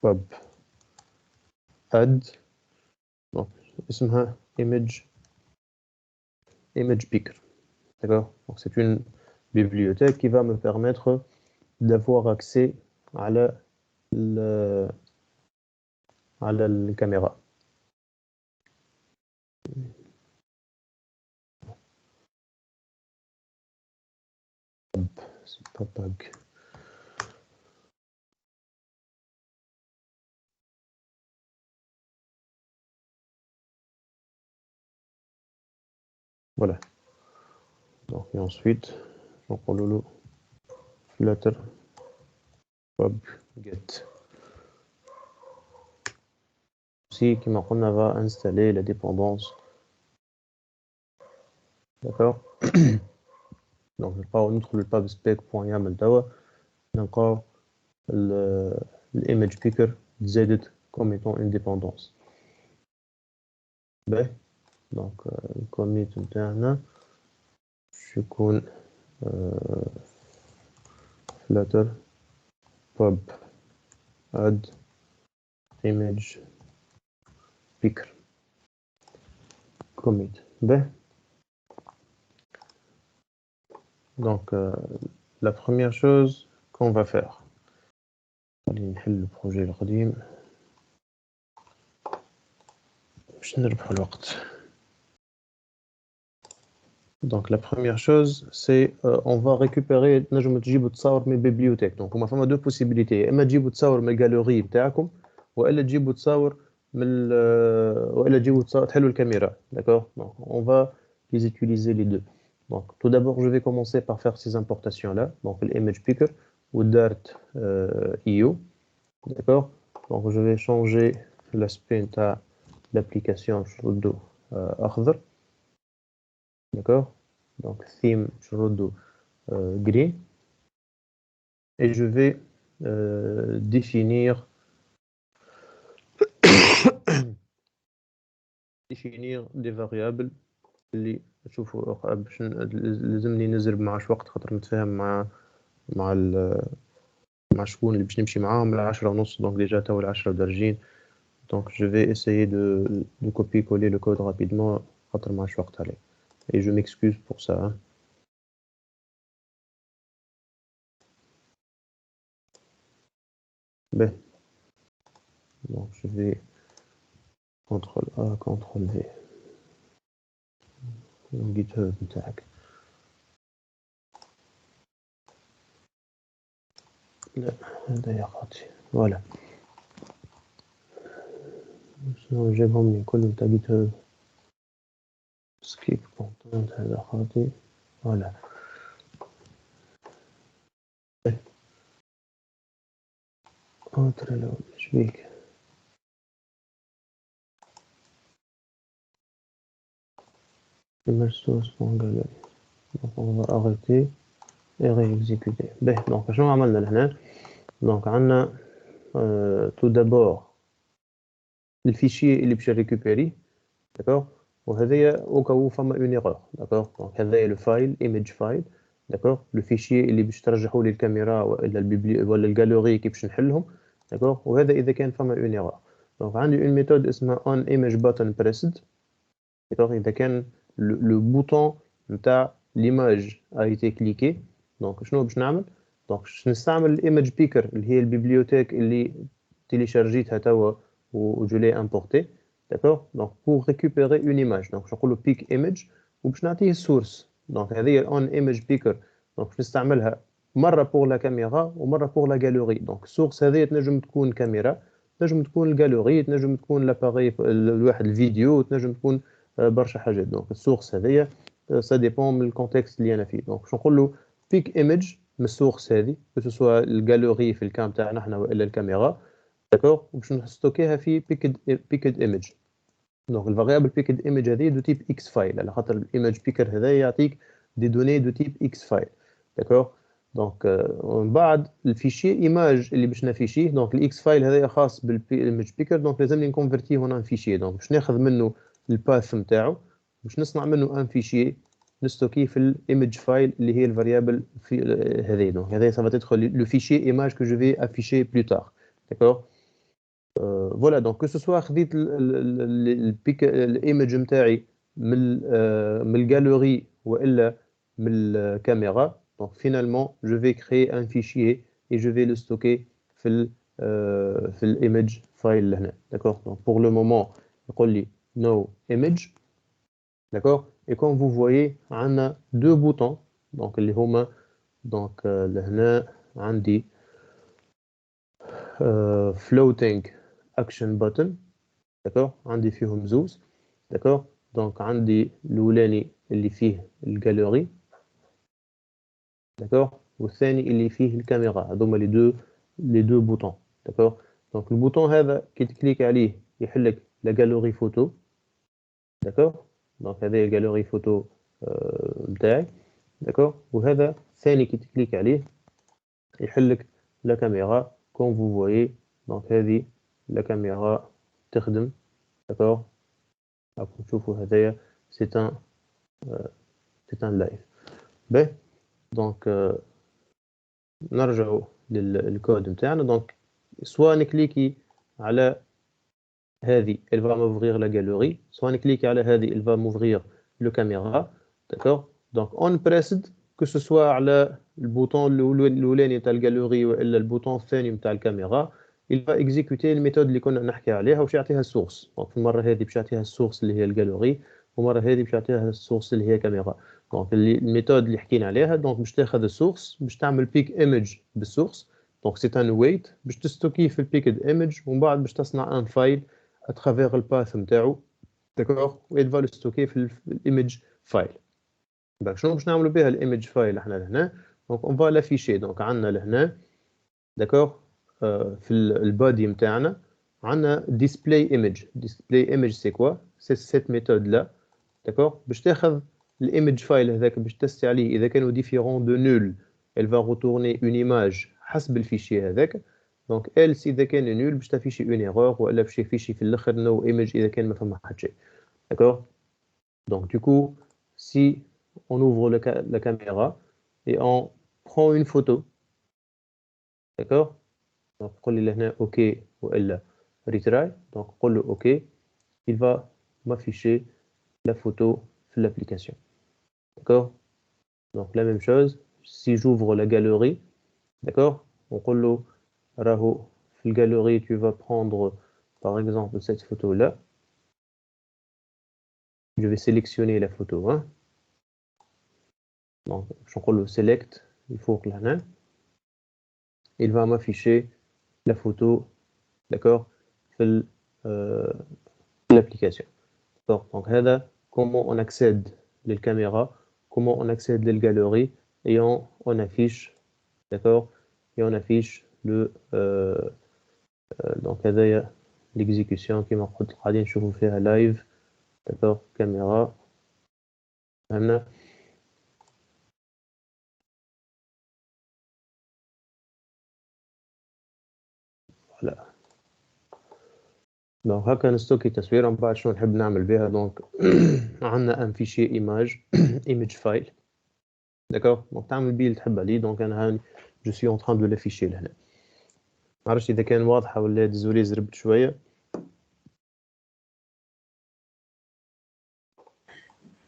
pub add, donc اسمها image picker. D'accord? Donc c'est une bibliothèque qui va me permettre d'avoir accès à la caméra. C'est pas bug. Voilà. Donc et ensuite, donc on le flutter pub get. Aussi, qui maintenant va installer la dépendance. D'accord? Donc نلقاو ندخل الباب spec.yaml توا نلقاو l'image picker زادت comme étant une dépendance. باهي. Donc الcommit نتاعنا يكون flutter pub add image picker commit. باهي. Donc la première chose qu'on va faire, خلينا نحل البروجي القديم باش نربحوا الوقت. Donc la première chose c'est on va récupérer نجم تجيبوا تصاور من bibliothèque. Donc هما فما deux possibilités, اما تجيبوا تصاور من الجاليري بتاعكم والا تجيبوا تصاور من والا تجيبوا تصاور تحلوا الكاميرا. D'accord? Donc on va les utiliser les deux. Donc tout d'abord je vais commencer par faire ces importations là. Donc l'image picker ou dart io. D'accord? Donc je vais changer l'aspect de l'application شردو أخضر. D'accord? Donc theme شردو green. Et je vais définir des variables اللي نشوفوا باش لازمني نزرب معاش وقت خاطر نتفاهم مع شكون اللي باش نمشي معاهم ل10:30. Donc déjà توا 10 دارجين. Donc je vais essayer de copier-coller le code rapidement خاطر معاش وقت عليه. Et je m'excuse pour ça. Hein. Ben. Donc je vais CTRL A, CTRL V. GitHub نتاعك. لا هذا يا خاطي. Voilà. جايبهم لي كلهم تاع GitHub. skip content هذا خاطي. Voilà. انتر لو شبيك. image source.gallery. Donc on va arrêter et réexécuter. Donc شنو عملنا لهنا؟ Donc عندنا tout d'abord الفيشير اللي باش نريكوبيري. D'accord? وهذايا au cas où فما une erreur. D'accord? Donc هذايا le file image file. D'accord? le fichier اللي باش ترجعوا لي الكاميرا ولا ولا الجاليري كي باش نحلهم. D'accord? وهذا إذا كان فما une erreur. Donc عندي une méthode اسمها on image button pressed. D'accord? إذا كان le bouton نتاع l'image a été cliqué. Donc شنو باش نعمل؟ Donc باش نستعمل الإيمج بيكر اللي هي البيبليوتيك اللي تيليشارجيتها توا و je l'ai importé. D'accord? Donc pour récupérer une image. Donc je نقول له pick image وباش نعطيه source. Donc هذه on image picker. Donc باش نستعملها مرة pour la caméra ومرة pour la galerie. Donc source هذه تنجم تكون كاميرا، تنجم تكون الجاليري، تنجم تكون لاباري الواحد الفيديو، تنجم تكون برشا حاجات. دونك السورس هذيا سا ديبون من الكونتكست اللي انا فيه. دونك باش نقول له بيك ايمج من السورس هذه كو سوا الجاليري في الكام تاعنا احنا والا الكاميرا. داكور؟ وباش نستوكيها في بيكد ايمج. دونك الفاريابل بيكد ايمج هذه دو تيب اكس فايل على خاطر الايمج بيكر هذا يعطيك دي دوني دو تيب اكس فايل. داكور؟ دونك ومن بعد الفيشي ايماج اللي باش نافيشيه دونك الاكس فايل هذايا خاص بالايمج بيكر دونك لازمني نكونفرتيه هنا ان فيشي دونك باش ناخذ منه الباث نتاعو باش نصنع منه ان فيشي نستوكيه في الايمج فايل اللي هي الفاريابل في هذه دونك هذا ça va être le fichier image que je vais afficher plus tard d'accord voilà donc que ce soit خذيت الايمج نتاعي من الجاليري والا من الكاميرا donc finalement je vais créer un fichier et je vais le stocker في الايمج فايل هنا d'accord donc pour le moment يقول لي no image d'accord et comme vous voyez on a deux boutons donc اللي هما donc لهنا عندي floating action button d'accord عندي فيهم زوز d'accord donc عندي الاولاني اللي فيه الجاليري d'accord والثاني اللي فيه الكاميرا هذوما les deux boutons d'accord donc البوطون هذا كي تكليك عليه يحلك لا جاليري فوتو d'accord donc هذا الجاليري فوتو نتاعي d'accord وهذا ثاني كي تكليك عليه يحلك لا كاميرا comme vous voyez donc هذه لا كاميرا تخدم d'accord راكم تشوفوا هذايا c'est un live باهي دونك نرجعوا للكود نتاعنا دونك سوا نكليكي على هذه elle va m'ouvrir la galerie soit نكليكي على هذه elle va m'ouvrir le caméra d'accord donc on pressed que ce soit على البوطون الاولاني تاع الجاليري والا البوطون الثاني نتاع الكاميرا il va exécuter الميثود اللي كنا نحكي عليها وش يعطيها السورس دونك المره هذه باش يعطيها السورس اللي هي الجاليري ومره هذه باش يعطيها السورس اللي هي كاميرا دونك الميثود اللي حكينا عليها دونك باش تاخذ السورس باش تعمل بيك ايمج بالسورس دونك سي ان ويت باش تستوكيه في البيكد ايمج ومن بعد باش تصنع ان فايل اترافير الباث نتاعو داكور و il va le stocker في الايمج فايل دونك شنو باش نعملوا بها الايمج فايل احنا لهنا دونك اون فا لافيشي دونك عندنا لهنا داكور في البادي نتاعنا عندنا display image c'est quoi c'est cette méthode là d'accord باش تاخذ الايمج فايل هذاك باش تستي عليه اذا كانوا différents de nul elle va retourner une image حسب الفيشي هذاك دونك else اذا كان nul باش تافيشي une erreur ولا باش يفيشي في الاخر no image اذا كان ما فما حتى شيء d'accord donc du coup si on ouvre la caméra et on prend une photo d'accord donc قول لي لهنا OK والا retry donc قول له OK il va m'afficher la photo في l'application d'accord donc la même chose si j'ouvre la galerie d'accord on قول له راهو في الgalerie tu vas prendre par exemple cette photo là je vais sélectionner la photo hein donc je نقول له select الفوق لهنا il va m'afficher la photo d'accord في l'application d'accord donc هذا comment on accède les caméras comment on accède les galeries et on affiche d'accord et on affiche le donc هذايا l'exécution كما قلت غادي نشوفوا فيها live d'accord caméra هنا voilà دونك هكا نستوكي تصويره من بعد شنو نحب نعمل بها دونك عندنا ان فيشي ايماج ايماج فايل داكوغ دونك تعمل بيه اللي تحب عليه دونك انا هاني جو سوي اون تران دو لافيشي لهنا معرفتش اذا كان واضحه ولا ديزولي زربت شويه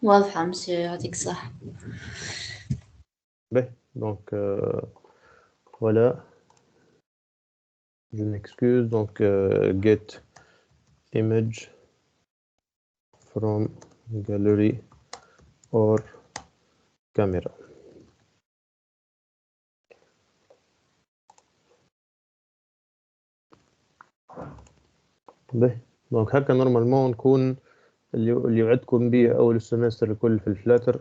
واضحة مسيو يعطيك الصحة. باهي دونك voilà je m'excuse donc get image from gallery or camera باهي دونك هكا نورمالمون نكون اللي وعدتكم بيه اول السمستر الكل في الفلاتر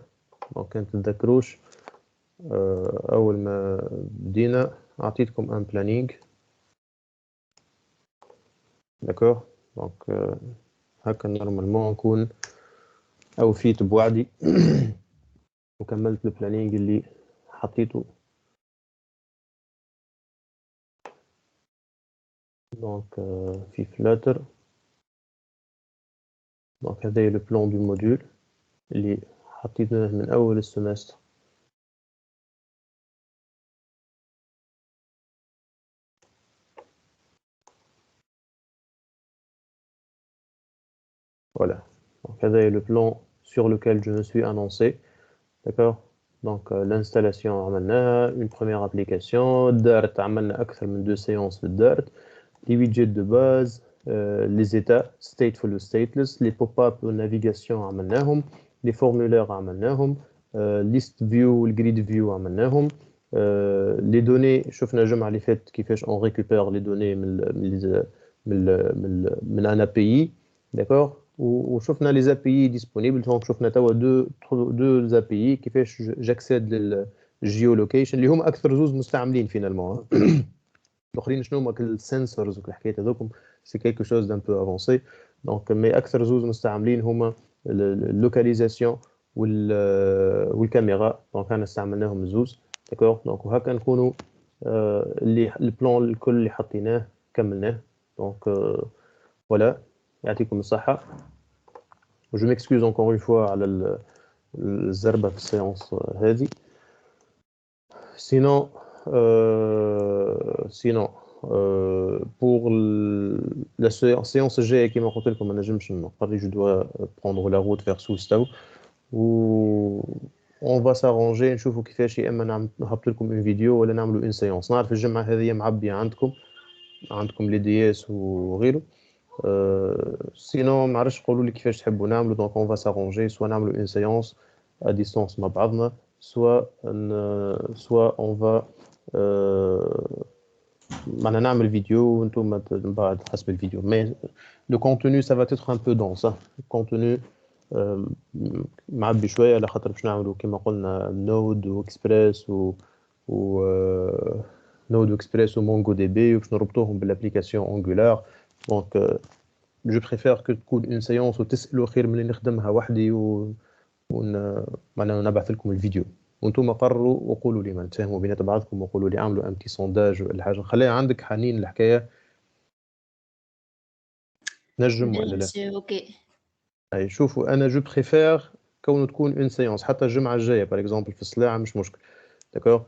دونك كان تتذكروش اول ما بدينا اعطيتكم ان بلانينغ داكوغ دونك هكا نورمالمون نكون اوفيت بوعدي وكملت البلانينغ اللي حطيته Donc, في Flutter. Donc, هذا هي le plan du module اللي حطيناه من أول السمستر. Voilà. Donc, هذا هي le plan sur lequel je me suis annoncé. D'accord. Donc, l'installation عملناها, une première application, دارت عملنا أكثر من 2 séances بالدارت, les widgets de base, les états, stateful ou stateless, les pop-up de navigation عملناهم, les formulaires عملناهم, list view, le grid view عملناهم, les données, شفنا الجمعة اللي فاتت كيفاش on récupère les données من un API, d'accord. وشفنا les API disponibles. Donc شفنا توا deux API كيفاش j'accède للgeolocation اللي هما اكثر زوز مستعملين فينالمون. الاخرين شنو هما السنسورز والحكايات هذوكم سي كيلكو شوز دان بو افونسي. دونك مي اكثر زوز مستعملين هما اللوكاليزاسيون والكاميرا. دونك انا استعملناهم الزوز داكور. دونك وهكا نكونوا اللي البلان الكل اللي حطيناه كملناه. دونك فوالا يعطيكم الصحة. Je m'excuse encore une fois على الزربة في السيانس هذه. Sinon, pour la séance الجاية كما قلت لكم ما نجمش نقري. Je dois prendre la route vers Soustau. و on va s'arranger نشوفوا كيفاش يا اما نحط لكم une vidéo ولا نعملوا une séance. نعرف الجمعة هذه معبية عندكم لي دي اس وغيره. Sinon, معرفش قولوا لي كيفاش تحبوا نعملوا. donc on va s'arranger soit نعملوا une séance à distance مع بعضنا soit on va معنا نعمل فيديو وانتم من بعد حسب الفيديو. mais le contenu ça va être un peu dense. le contenu معبي شويه على خاطر باش نعملوا كما قلنا نود واكسبريس نود واكسبريس ومونجو دي بي وباش نربطوهم بالابليكاسيون انجولار. donc je préfère que تكون une séance وتسألوا خير من اللي نخدمها وحدي معناها نبعث لكم الفيديو وانتم قرروا وقولوا لي ما نتفاهموا بينات بعضكم وقولوا لي اعملوا ان بتي سونداج ولا حاجه. خليها عندك حنين الحكايه نجم ولا لا. اوكي. اي شوفوا انا جو بريفير كونه تكون اون سيونس حتى الجمعه الجايه باغ اكزومبل في الصلاع مش مشكل داكور.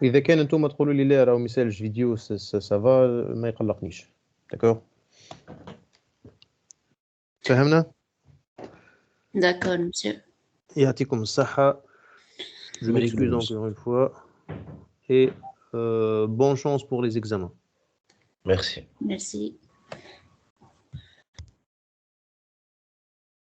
اذا كان انتم تقولوا لي لا راهو ميسالش فيديو سافا ما يقلقنيش داكور. فهمنا؟ D'accord, monsieur. يعطيكم الصحة. Je m'excuse encore une fois. Et bonne chance pour les examens. Merci. Merci.